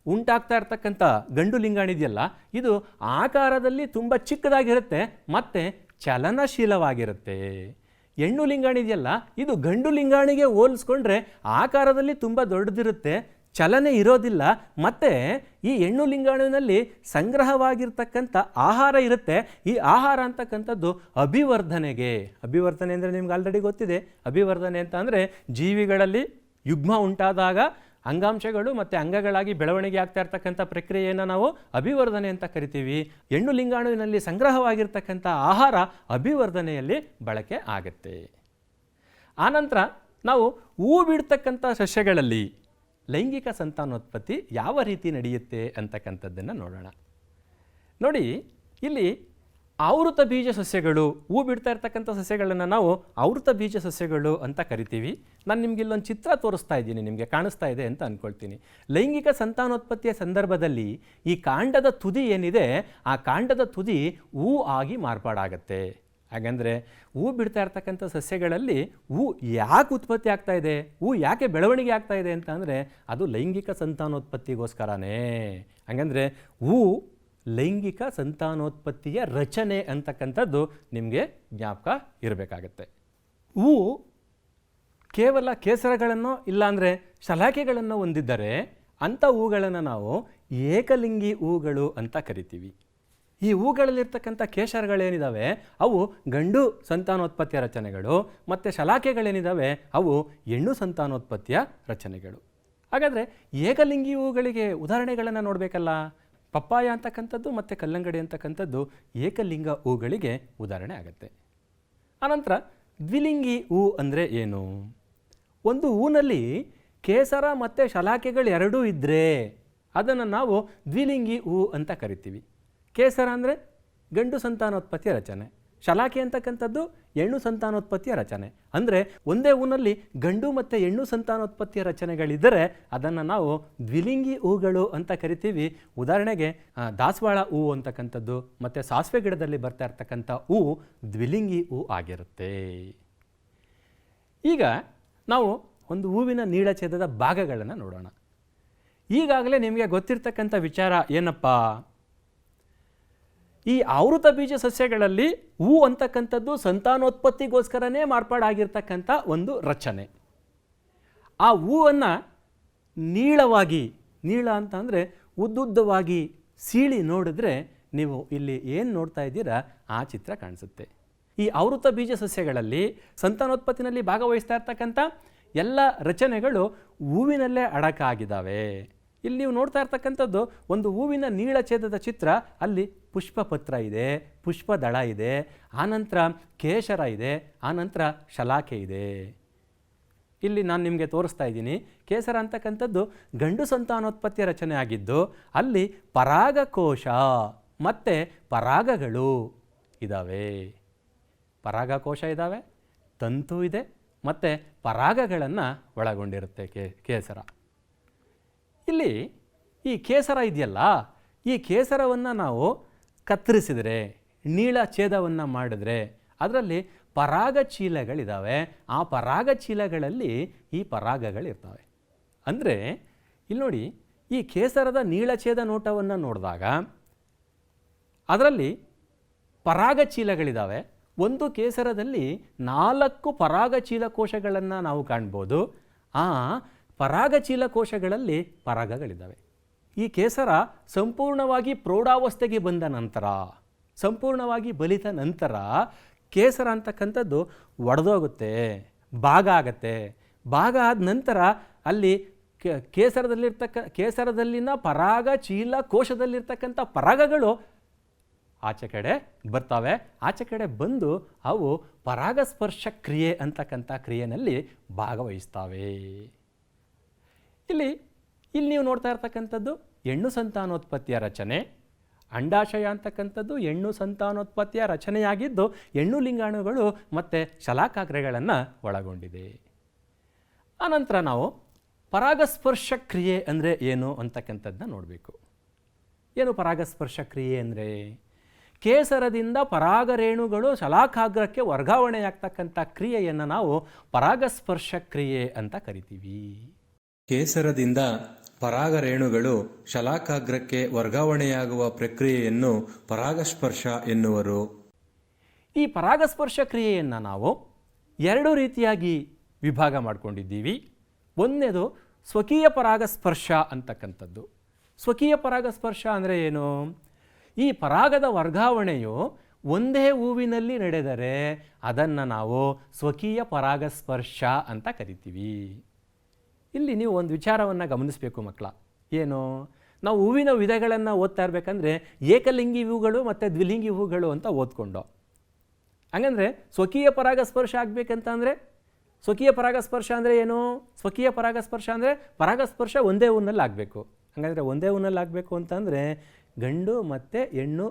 ಉಂಟಾಗ್ತಾ ಇರ್ತಕ್ಕಂಥ ಗಂಡು ಲಿಂಗಾಣಿದೆಯಲ್ಲ, ಇದು ಆಕಾರದಲ್ಲಿ ತುಂಬ ಚಿಕ್ಕದಾಗಿರುತ್ತೆ ಮತ್ತು ಚಲನಶೀಲವಾಗಿರುತ್ತೆ. ಹೆಣ್ಣು ಲಿಂಗಾಣು ಇದೆಯಲ್ಲ, ಇದು ಗಂಡು ಲಿಂಗಾಣಿಗೆ ಹೋಲಿಸ್ಕೊಂಡ್ರೆ ಆಕಾರದಲ್ಲಿ ತುಂಬ ದೊಡ್ಡದಿರುತ್ತೆ, ಚಲನೆ ಇರೋದಿಲ್ಲ, ಮತ್ತು ಈ ಹೆಣ್ಣು ಲಿಂಗಾಣುವಿನಲ್ಲಿ ಸಂಗ್ರಹವಾಗಿರ್ತಕ್ಕಂಥ ಆಹಾರ ಇರುತ್ತೆ. ಈ ಆಹಾರ ಅಂತಕ್ಕಂಥದ್ದು ಅಭಿವರ್ಧನೆ ಅಂದರೆ ನಿಮ್ಗೆ ಆಲ್ರೆಡಿ ಗೊತ್ತಿದೆ. ಅಭಿವರ್ಧನೆ ಅಂತ ಅಂದರೆ ಜೀವಿಗಳಲ್ಲಿ ಯುಗ್ಮ ಉಂಟಾದಾಗ ಅಂಗಾಂಶಗಳು ಮತ್ತು ಅಂಗಗಳಾಗಿ ಬೆಳವಣಿಗೆ ಆಗ್ತಾ ಇರ್ತಕ್ಕಂಥ ಪ್ರಕ್ರಿಯೆಯನ್ನು ನಾವು ಅಭಿವರ್ಧನೆ ಅಂತ ಕರಿತೀವಿ. ಹೆಣ್ಣು ಲಿಂಗಾಣುವಿನಲ್ಲಿ ಸಂಗ್ರಹವಾಗಿರ್ತಕ್ಕಂಥ ಆಹಾರ ಅಭಿವರ್ಧನೆಯಲ್ಲಿ ಬಳಕೆ ಆಗುತ್ತೆ. ಆನಂತರ ನಾವು ಹೂ ಬಿಡ್ತಕ್ಕಂಥ ಸಸ್ಯಗಳಲ್ಲಿ ಲೈಂಗಿಕ ಸಂತಾನೋತ್ಪತ್ತಿ ಯಾವ ರೀತಿ ನಡೆಯುತ್ತೆ ಅಂತಕ್ಕಂಥದ್ದನ್ನು ನೋಡೋಣ. ನೋಡಿ, ಇಲ್ಲಿ ಆವೃತ ಬೀಜ ಸಸ್ಯಗಳು, ಹೂ ಬಿಡ್ತಾ ಇರ್ತಕ್ಕಂಥ ಸಸ್ಯಗಳನ್ನು ನಾವು ಆವೃತ ಬೀಜ ಸಸ್ಯಗಳು ಅಂತ ಕರಿತೀವಿ. ನಾನು ನಿಮ್ಗೆ ಇಲ್ಲೊಂದು ಚಿತ್ರ ತೋರಿಸ್ತಾ ಇದ್ದೀನಿ, ನಿಮಗೆ ಕಾಣಿಸ್ತಾ ಇದೆ ಅಂತ ಅಂದ್ಕೊಳ್ತೀನಿ. ಲೈಂಗಿಕ ಸಂತಾನೋತ್ಪತ್ತಿಯ ಸಂದರ್ಭದಲ್ಲಿ ಈ ಕಾಂಡದ ತುದಿ ಏನಿದೆ, ಆ ಕಾಂಡದ ತುದಿ ಹೂ ಆಗಿ ಮಾರ್ಪಾಡಾಗತ್ತೆ. ಹಾಗಂದರೆ ಹೂ ಬಿಡ್ತಾ ಇರ್ತಕ್ಕಂಥ ಸಸ್ಯಗಳಲ್ಲಿ ಹೂ ಯಾಕೆ ಉತ್ಪತ್ತಿ ಆಗ್ತಾ ಇದೆ, ಹೂ ಯಾಕೆ ಬೆಳವಣಿಗೆ ಆಗ್ತಾ ಇದೆ ಅಂತ ಅಂದರೆ ಅದು ಲೈಂಗಿಕ ಸಂತಾನೋತ್ಪತ್ತಿಗೋಸ್ಕರನೇ. ಹಾಗಂದರೆ ಹೂ ಲೈಂಗಿಕ ಸಂತಾನೋತ್ಪತ್ತಿಯ ರಚನೆ ಅಂತಕ್ಕಂಥದ್ದು ನಿಮಗೆ ಜ್ಞಾಪಕ ಇರಬೇಕಾಗತ್ತೆ. ಹೂ ಕೇವಲ ಕೇಸರಗಳನ್ನು ಇಲ್ಲಾಂದರೆ ಶಲಾಕೆಗಳನ್ನು ಹೊಂದಿದ್ದರೆ ಅಂಥ ಹೂಗಳನ್ನು ನಾವು ಏಕಲಿಂಗಿ ಹೂಗಳು ಅಂತ ಕರಿತೀವಿ. ಈ ಹೂಗಳಲ್ಲಿರ್ತಕ್ಕಂಥ ಕೇಸರಗಳೇನಿದ್ದಾವೆ ಅವು ಗಂಡು ಸಂತಾನೋತ್ಪತ್ತಿಯ ರಚನೆಗಳು, ಮತ್ತು ಶಲಾಕೆಗಳೇನಿದ್ದಾವೆ ಅವು ಹೆಣ್ಣು ಸಂತಾನೋತ್ಪತ್ತಿಯ ರಚನೆಗಳು. ಹಾಗಾದರೆ ಏಕಲಿಂಗಿ ಹೂಗಳಿಗೆ ಉದಾಹರಣೆಗಳನ್ನು ನೋಡಬೇಕಲ್ಲ. ಪಪ್ಪಾಯ ಅಂತಕ್ಕಂಥದ್ದು ಮತ್ತು ಕಲ್ಲಂಗಡಿ ಅಂತಕ್ಕಂಥದ್ದು ಏಕಲಿಂಗ ಹೂಗಳಿಗೆ ಉದಾಹರಣೆ ಆಗುತ್ತೆ. ಆನಂತರ ದ್ವಿಲಿಂಗಿ ಹೂ ಅಂದರೆ ಏನು? ಒಂದು ಹೂನಲ್ಲಿ ಕೇಸರ ಮತ್ತು ಶಲಾಕೆಗಳು ಎರಡೂ ಇದ್ದರೆ ಅದನ್ನು ನಾವು ದ್ವಿಲಿಂಗಿ ಹೂ ಅಂತ ಕರಿತೀವಿ. ಕೇಸರ ಅಂದರೆ ಗಂಡು ಸಂತಾನೋತ್ಪತ್ತಿಯ ರಚನೆ, ಶಲಾಕೆ ಅಂತಕ್ಕಂಥದ್ದು ಹೆಣ್ಣು ಸಂತಾನೋತ್ಪತ್ತಿಯ ರಚನೆ. ಅಂದರೆ ಒಂದೇ ಹೂನಲ್ಲಿ ಗಂಡು ಮತ್ತು ಹೆಣ್ಣು ಸಂತಾನೋತ್ಪತ್ತಿಯ ರಚನೆಗಳಿದ್ದರೆ ಅದನ್ನು ನಾವು ದ್ವಿಲಿಂಗಿ ಹೂಗಳು ಅಂತ ಕರಿತೀವಿ. ಉದಾಹರಣೆಗೆ ದಾಸವಾಳ ಹೂ ಅಂತಕ್ಕಂಥದ್ದು ಮತ್ತು ಸಾಸಿವೆ ಗಿಡದಲ್ಲಿ ಬರ್ತಾ ಇರ್ತಕ್ಕಂಥ ಹೂ ದ್ವಿಲಿಂಗಿ ಹೂ ಆಗಿರುತ್ತೆ. ಈಗ ನಾವು ಒಂದು ಹೂವಿನ ನೀಳಛೇದದ ಭಾಗಗಳನ್ನು ನೋಡೋಣ. ಈಗಾಗಲೇ ನಿಮಗೆ ಗೊತ್ತಿರ್ತಕ್ಕಂಥ ವಿಚಾರ ಏನಪ್ಪ, ಈ ಆವೃತ ಬೀಜ ಸಸ್ಯಗಳಲ್ಲಿ ಹೂ ಅಂತಕ್ಕಂಥದ್ದು ಸಂತಾನೋತ್ಪತ್ತಿಗೋಸ್ಕರನೇ ಮಾರ್ಪಾಡಾಗಿರ್ತಕ್ಕಂಥ ಒಂದು ರಚನೆ. ಆ ಹೂವನ್ನು ನೀಳವಾಗಿ, ನೀಳ ಅಂತ ಅಂದರೆ ಉದ್ದುದ್ದವಾಗಿ ಸೀಳಿ ನೋಡಿದ್ರೆ ನೀವು ಇಲ್ಲಿ ಏನು ನೋಡ್ತಾ ಇದ್ದೀರಾ ಆ ಚಿತ್ರ ಕಾಣಿಸುತ್ತೆ. ಈ ಆವೃತ ಬೀಜ ಸಸ್ಯಗಳಲ್ಲಿ ಸಂತಾನೋತ್ಪತ್ತಿನಲ್ಲಿ ಭಾಗವಹಿಸ್ತಾ ಇರ್ತಕ್ಕಂಥ ಎಲ್ಲ ರಚನೆಗಳು ಹೂವಿನಲ್ಲೇ ಅಡಕಾಗಿದ್ದಾವೆ. ಇಲ್ಲಿ ನೀವು ನೋಡ್ತಾ ಇರ್ತಕ್ಕಂಥದ್ದು ಒಂದು ಹೂವಿನ ನೀಳಛೇದದ ಚಿತ್ರ. ಅಲ್ಲಿ ಪುಷ್ಪಪತ್ರ ಇದೆ, ಪುಷ್ಪದಳ ಇದೆ, ಆನಂತರ ಕೇಸರ ಇದೆ, ಆನಂತರ ಶಲಾಕೆ ಇದೆ. ಇಲ್ಲಿ ನಾನು ನಿಮಗೆ ತೋರಿಸ್ತಾ ಇದ್ದೀನಿ. ಕೇಸರ ಅಂತಕ್ಕಂಥದ್ದು ಗಂಡು ಸಂತಾನೋತ್ಪತ್ತಿಯ ರಚನೆ ಆಗಿದ್ದು ಅಲ್ಲಿ ಪರಾಗಕೋಶ ಮತ್ತು ಪರಾಗಗಳು ಇದ್ದಾವೆ. ಪರಾಗಕೋಶ ಇದ್ದಾವೆ, ತಂತು ಇದೆ ಮತ್ತು ಪರಾಗಗಳನ್ನು ಒಳಗೊಂಡಿರುತ್ತೆ ಕೇಸರ. ಇಲ್ಲಿ ಈ ಕೇಸರ ಇದೆಯಲ್ಲ, ಈ ಕೇಸರವನ್ನು ನಾವು ಕತ್ತರಿಸಿದರೆ, ನೀಳ ಛೇದವನ್ನು ಮಾಡಿದ್ರೆ ಅದರಲ್ಲಿ ಪರಾಗ ಚೀಲಗಳಿದ್ದಾವೆ. ಆ ಪರಾಗ ಚೀಲಗಳಲ್ಲಿ ಈ ಪರಾಗಗಳಿರ್ತವೆ. ಅಂದರೆ ಇಲ್ಲಿ ನೋಡಿ, ಈ ಕೇಸರದ ನೀಳಛೇದ ನೋಟವನ್ನು ನೋಡಿದಾಗ ಅದರಲ್ಲಿ ಪರಾಗ ಚೀಲಗಳಿದ್ದಾವೆ. ಒಂದು ಕೇಸರದಲ್ಲಿ 4 ಪರಾಗ ಚೀಲಕೋಶಗಳನ್ನು ನಾವು ಕಾಣ್ಬೋದು. ಆ ಪರಾಗ ಚೀಲಕೋಶಗಳಲ್ಲಿ ಪರಾಗಗಳಿದ್ದಾವೆ. ಈ ಕೇಸರ ಸಂಪೂರ್ಣವಾಗಿ ಪ್ರೌಢಾವಸ್ಥೆಗೆ ಬಂದ ನಂತರ, ಸಂಪೂರ್ಣವಾಗಿ ಬಲಿತ ನಂತರ ಕೇಸರ ಅಂತಕ್ಕಂಥದ್ದು ಒಡೆದೋಗುತ್ತೆ, ಭಾಗ ಆಗತ್ತೆ. ಭಾಗ ಆದ ನಂತರ ಅಲ್ಲಿ ಕೇಸರದಲ್ಲಿನ ಪರಾಗ ಚೀಲಕೋಶದಲ್ಲಿರ್ತಕ್ಕಂಥ ಪರಾಗಗಳು ಆಚೆ ಕಡೆ ಬರ್ತವೆ. ಆಚೆ ಕಡೆ ಬಂದು ಅವು ಪರಾಗಸ್ಪರ್ಶ ಕ್ರಿಯೆ ಅಂತಕ್ಕಂಥ ಕ್ರಿಯೆಯಲ್ಲಿ ಭಾಗವಹಿಸ್ತವೆ. ಇಲ್ಲಿ ನೀವು ನೋಡ್ತಾ ಇರ್ತಕ್ಕಂಥದ್ದು ಹೆಣ್ಣು ಸಂತಾನೋತ್ಪತ್ತಿಯ ರಚನೆ. ಅಂಡಾಶಯ ಅಂತಕ್ಕಂಥದ್ದು ಹೆಣ್ಣು ಸಂತಾನೋತ್ಪತ್ತಿಯ ರಚನೆಯಾಗಿದ್ದು ಹೆಣ್ಣು ಲಿಂಗಾಣುಗಳು ಮತ್ತು ಶಲಾಕಾಗ್ರಗಳನ್ನು ಒಳಗೊಂಡಿದೆ. ಆನಂತರ ನಾವು ಪರಾಗಸ್ಪರ್ಶ ಕ್ರಿಯೆ ಅಂದರೆ ಏನು ಅಂತಕ್ಕಂಥದ್ದನ್ನ ನೋಡಬೇಕು. ಏನು ಪರಾಗಸ್ಪರ್ಶ ಕ್ರಿಯೆ ಅಂದರೆ? ಕೇಸರದಿಂದ ಪರಾಗರೇಣುಗಳು ಶಲಾಕಾಗ್ರಕ್ಕೆ ವರ್ಗಾವಣೆಯಾಗ್ತಕ್ಕಂಥ ಕ್ರಿಯೆಯನ್ನು ನಾವು ಪರಾಗಸ್ಪರ್ಶ ಕ್ರಿಯೆ ಅಂತ ಕರಿತೀವಿ. ಕೇಸರದಿಂದ ಪರಾಗರೇಣುಗಳು ಶಲಾಕಾಗ್ರಕ್ಕೆ ವರ್ಗಾವಣೆಯಾಗುವ ಪ್ರಕ್ರಿಯೆಯನ್ನು ಪರಾಗಸ್ಪರ್ಶ ಎನ್ನುವರು. ಈ ಪರಾಗಸ್ಪರ್ಶ ಕ್ರಿಯೆಯನ್ನು ನಾವು ಎರಡು ರೀತಿಯಾಗಿ ವಿಭಾಗ ಮಾಡ್ಕೊಂಡಿದ್ದೀವಿ. ಒಂದನೇದು ಸ್ವಕೀಯ ಪರಾಗಸ್ಪರ್ಶ ಅಂತಕ್ಕಂಥದ್ದು. ಸ್ವಕೀಯ ಪರಾಗಸ್ಪರ್ಶ ಅಂದರೆ ಏನು? ಈ ಪರಾಗದ ವರ್ಗಾವಣೆಯು ಒಂದೇ ಹೂವಿನಲ್ಲಿ ನಡೆದರೆ ಅದನ್ನು ನಾವು ಸ್ವಕೀಯ ಪರಾಗಸ್ಪರ್ಶ ಅಂತ ಕರಿತೀವಿ. ಇಲ್ಲಿ ನೀವು ಒಂದು ವಿಚಾರವನ್ನು ಗಮನಿಸಬೇಕು ಮಕ್ಕಳ. ಏನು? ನಾವು ಹೂವಿನ ವಿಧಗಳನ್ನು ಓದ್ತಾ ಇರಬೇಕಂದ್ರೆ ಏಕಲಿಂಗಿ ಹೂಗಳು ಮತ್ತು ದ್ವಿಲಿಂಗಿ ಹೂಗಳು ಅಂತ ಓದ್ಕೊಂಡು, ಹಂಗಂದರೆ ಸ್ವಕೀಯ ಪರಾಗಸ್ಪರ್ಶ ಆಗಬೇಕಂತಂದರೆ ಸ್ವಕೀಯ ಪರಾಗಸ್ಪರ್ಶ ಅಂದರೆ ಏನು? ಸ್ವಕೀಯ ಪರಾಗಸ್ಪರ್ಶ ಅಂದರೆ ಪರಾಗಸ್ಪರ್ಶ ಒಂದೇ ಹೂನಲ್ಲಿ ಆಗಬೇಕು. ಹಾಗಾದರೆ ಒಂದೇ ಹೂನಲ್ಲಿ ಆಗಬೇಕು ಅಂತಂದರೆ ಗಂಡು ಮತ್ತು ಹೆಣ್ಣು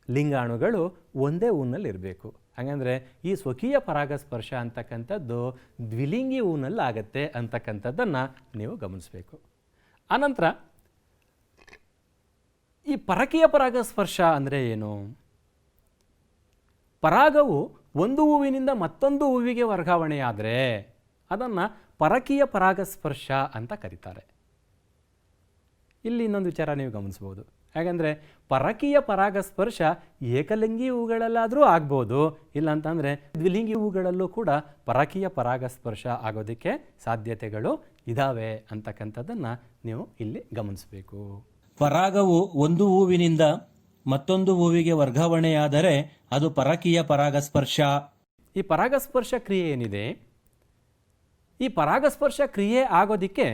ಲಿಂಗಾಣುಗಳು ಒಂದೇ ಹೂನಲ್ಲಿ ಇರಬೇಕು. ಹಾಗಂದರೆ ಈ ಸ್ವಕೀಯ ಪರಾಗಸ್ಪರ್ಶ ಅಂತಕ್ಕಂಥದ್ದು ದ್ವಿಲಿಂಗಿ ಹೂನಲ್ಲಿ ಆಗುತ್ತೆ ಅಂತಕ್ಕಂಥದ್ದನ್ನು ನೀವು ಗಮನಿಸಬೇಕು. ಆನಂತರ ಈ ಪರಕೀಯ ಪರಾಗಸ್ಪರ್ಶ ಅಂದರೆ ಏನು? ಪರಾಗವು ಒಂದು ಹೂವಿನಿಂದ ಮತ್ತೊಂದು ಹೂವಿಗೆ ವರ್ಗಾವಣೆಯಾದರೆ ಅದನ್ನು ಪರಕೀಯ ಪರಾಗಸ್ಪರ್ಶ ಅಂತ ಕರೀತಾರೆ. ಇಲ್ಲಿ ಇನ್ನೊಂದು ವಿಚಾರ ನೀವು ಗಮನಿಸ್ಬೋದು. ಯಾಕಂದರೆ ಪರಕೀಯ ಪರಾಗಸ್ಪರ್ಶ ಏಕಲಿಂಗಿ ಹೂಗಳಲ್ಲಾದರೂ ಆಗ್ಬೋದು, ಇಲ್ಲಾಂತಂದರೆ ದ್ವಿಲಿಂಗಿ ಹೂಗಳಲ್ಲೂ ಕೂಡ ಪರಕೀಯ ಪರಾಗಸ್ಪರ್ಶ ಆಗೋದಕ್ಕೆ ಸಾಧ್ಯತೆಗಳು ಇದ್ದಾವೆ ಅಂತಕ್ಕಂಥದ್ದನ್ನು ನೀವು ಇಲ್ಲಿ ಗಮನಿಸಬೇಕು. ಪರಾಗವು ಒಂದು ಹೂವಿನಿಂದ ಮತ್ತೊಂದು ಹೂವಿಗೆ ವರ್ಗಾವಣೆಯಾದರೆ ಅದು ಪರಕೀಯ ಪರಾಗಸ್ಪರ್ಶ. ಈ ಪರಾಗಸ್ಪರ್ಶ ಕ್ರಿಯೆ ಏನಿದೆ, ಈ ಪರಾಗಸ್ಪರ್ಶ ಕ್ರಿಯೆ ಆಗೋದಕ್ಕೆ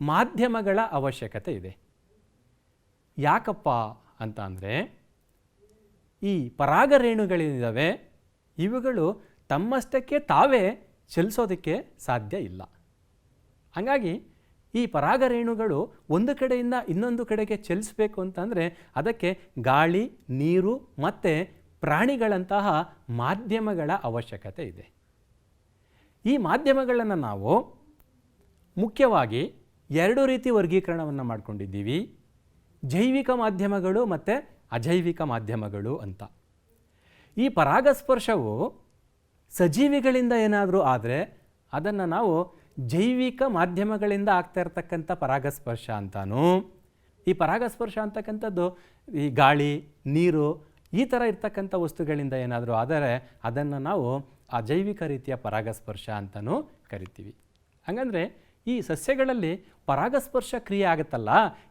ಮಾಧ್ಯಮಗಳ ಅವಶ್ಯಕತೆ ಇದೆ. ಯಾಕಪ್ಪ ಅಂತ ಅಂದರೆ ಈ ಪರಾಗರೇಣುಗಳೇನಿದ್ದಾವೆ ಇವುಗಳು ತಮ್ಮಷ್ಟಕ್ಕೆ ತಾವೇ ಚಲಿಸೋದಕ್ಕೆ ಸಾಧ್ಯ ಇಲ್ಲ. ಹಾಗಾಗಿ ಈ ಪರಾಗರೇಣುಗಳು ಒಂದು ಕಡೆಯಿಂದ ಇನ್ನೊಂದು ಕಡೆಗೆ ಚಲಿಸಬೇಕು ಅಂತಂದರೆ ಅದಕ್ಕೆ ಗಾಳಿ, ನೀರು ಮತ್ತು ಪ್ರಾಣಿಗಳಂತಹ ಮಾಧ್ಯಮಗಳ ಅವಶ್ಯಕತೆ ಇದೆ. ಈ ಮಾಧ್ಯಮಗಳನ್ನು ನಾವು ಮುಖ್ಯವಾಗಿ ಎರಡು ರೀತಿ ವರ್ಗೀಕರಣವನ್ನು ಮಾಡ್ಕೊಂಡಿದ್ದೀವಿ. ಜೈವಿಕ ಮಾಧ್ಯಮಗಳು ಮತ್ತು ಅಜೈವಿಕ ಮಾಧ್ಯಮಗಳು ಅಂತ. ಈ ಪರಾಗಸ್ಪರ್ಶವು ಸಜೀವಿಗಳಿಂದ ಏನಾದರೂ ಆದರೆ ಅದನ್ನು ನಾವು ಜೈವಿಕ ಮಾಧ್ಯಮಗಳಿಂದ ಆಗ್ತಾ ಇರತಕ್ಕಂಥ ಪರಾಗಸ್ಪರ್ಶ ಅಂತಾನು. ಈ ಪರಾಗಸ್ಪರ್ಶ ಅಂತಕ್ಕಂಥದ್ದು ಈ ಗಾಳಿ, ನೀರು ಈ ಥರ ಇರ್ತಕ್ಕಂಥ ವಸ್ತುಗಳಿಂದ ಏನಾದರೂ ಆದರೆ ಅದನ್ನು ನಾವು ಅಜೈವಿಕ ರೀತಿಯ ಪರಾಗಸ್ಪರ್ಶ ಅಂತಲೂ ಕರಿತೀವಿ. ಹಾಗಂದರೆ ಈ ಸಸ್ಯಗಳಲ್ಲಿ ಪರಾಗಸ್ಪರ್ಶ ಕ್ರಿಯೆ ಆಗುತ್ತಲ್ಲ,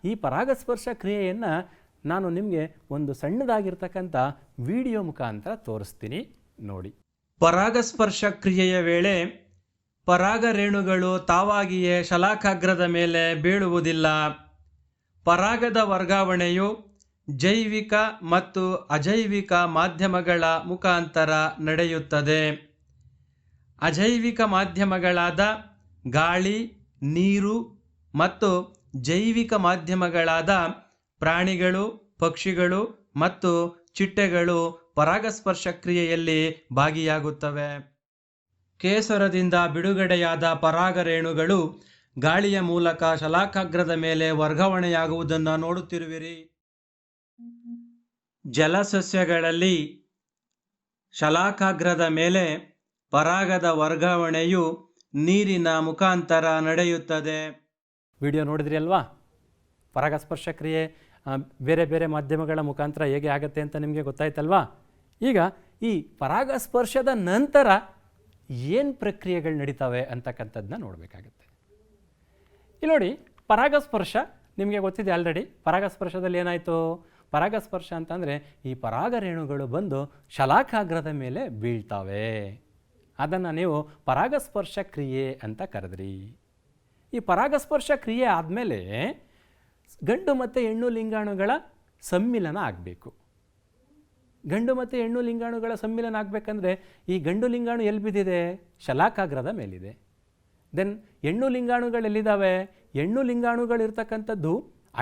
ಈ ಪರಾಗಸ್ಪರ್ಶ ಕ್ರಿಯೆಯನ್ನು ನಾನು ನಿಮಗೆ ಒಂದು ಸಣ್ಣದಾಗಿರ್ತಕ್ಕಂಥ ವಿಡಿಯೋ ಮುಖಾಂತರ ತೋರಿಸ್ತೀನಿ, ನೋಡಿ. ಪರಾಗಸ್ಪರ್ಶ ಕ್ರಿಯೆಯ ವೇಳೆ ಪರಾಗರೇಣುಗಳು ತಾವಾಗಿಯೇ ಶಲಾಕಾಗ್ರದ ಮೇಲೆ ಬೀಳುವುದಿಲ್ಲ. ಪರಾಗದ ವರ್ಗಾವಣೆಯು ಜೈವಿಕ ಮತ್ತು ಅಜೈವಿಕ ಮಾಧ್ಯಮಗಳ ಮುಖಾಂತರ ನಡೆಯುತ್ತದೆ. ಅಜೈವಿಕ ಮಾಧ್ಯಮಗಳಾದ ಗಾಳಿ, ನೀರು ಮತ್ತು ಜೈವಿಕ ಮಾಧ್ಯಮಗಳಾದ ಪ್ರಾಣಿಗಳು, ಪಕ್ಷಿಗಳು ಮತ್ತು ಚಿಟ್ಟೆಗಳು ಪರಾಗಸ್ಪರ್ಶ ಕ್ರಿಯೆಯಲ್ಲಿ ಭಾಗಿಯಾಗುತ್ತವೆ. ಕೇಸರದಿಂದ ಬಿಡುಗಡೆಯಾದ ಪರಾಗರೇಣುಗಳು ಗಾಳಿಯ ಮೂಲಕ ಶಲಾಕಾಗ್ರದ ಮೇಲೆ ವರ್ಗಾವಣೆಯಾಗುವುದನ್ನು ನೋಡುತ್ತಿರುವಿರಿ. ಜಲಸಸ್ಯಗಳಲ್ಲಿ ಶಲಾಕಾಗ್ರದ ಮೇಲೆ ಪರಾಗದ ವರ್ಗಾವಣೆಯು ನೀರಿನ ಮುಖಾಂತರ ನಡೆಯುತ್ತದೆ. ವಿಡಿಯೋ ನೋಡಿದ್ರಿ ಅಲ್ವಾ? ಪರಾಗಸ್ಪರ್ಶ ಕ್ರಿಯೆ ಬೇರೆ ಬೇರೆ ಮಾಧ್ಯಮಗಳ ಮುಖಾಂತರ ಹೇಗೆ ಆಗುತ್ತೆ ಅಂತ ನಿಮಗೆ ಗೊತ್ತಾಯ್ತಲ್ವಾ? ಈಗ ಈ ಪರಾಗಸ್ಪರ್ಶದ ನಂತರ ಏನು ಪ್ರಕ್ರಿಯೆಗಳು ನಡೀತವೆ ಅಂತಕ್ಕಂಥದ್ದನ್ನ ನೋಡಬೇಕಾಗತ್ತೆ. ಇಲ್ಲಿ ನೋಡಿ, ಪರಾಗಸ್ಪರ್ಶ ನಿಮಗೆ ಗೊತ್ತಿದೆ ಆಲ್ರೆಡಿ. ಪರಾಗಸ್ಪರ್ಶದಲ್ಲಿ ಏನಾಯಿತು? ಪರಾಗಸ್ಪರ್ಶ ಅಂತಂದರೆ ಈ ಪರಾಗರೇಣುಗಳು ಬಂದು ಶಲಾಕಾಗ್ರದ ಮೇಲೆ ಬೀಳ್ತವೆ. ಅದನ್ನು ನೀವು ಪರಾಗಸ್ಪರ್ಶ ಕ್ರಿಯೆ ಅಂತ ಕರೆದ್ರಿ. ಈ ಪರಾಗಸ್ಪರ್ಶ ಕ್ರಿಯೆ ಆದಮೇಲೆ ಗಂಡು ಮತ್ತು ಹೆಣ್ಣು ಲಿಂಗಾಣುಗಳ ಸಮ್ಮಿಲನ ಆಗಬೇಕು. ಗಂಡು ಮತ್ತು ಹೆಣ್ಣು ಲಿಂಗಾಣುಗಳ ಸಮ್ಮಿಲನ ಆಗಬೇಕಂದ್ರೆ ಈ ಗಂಡು ಲಿಂಗಾಣು ಎಲ್ಲಿ ಬಿದ್ದಿದೆ? ಶಲಾಕಾಗ್ರದ ಮೇಲಿದೆ. ದೆನ್ ಹೆಣ್ಣು ಲಿಂಗಾಣುಗಳು ಎಲ್ಲಿದ್ದಾವೆ? ಹೆಣ್ಣು ಲಿಂಗಾಣುಗಳಿರ್ತಕ್ಕಂಥದ್ದು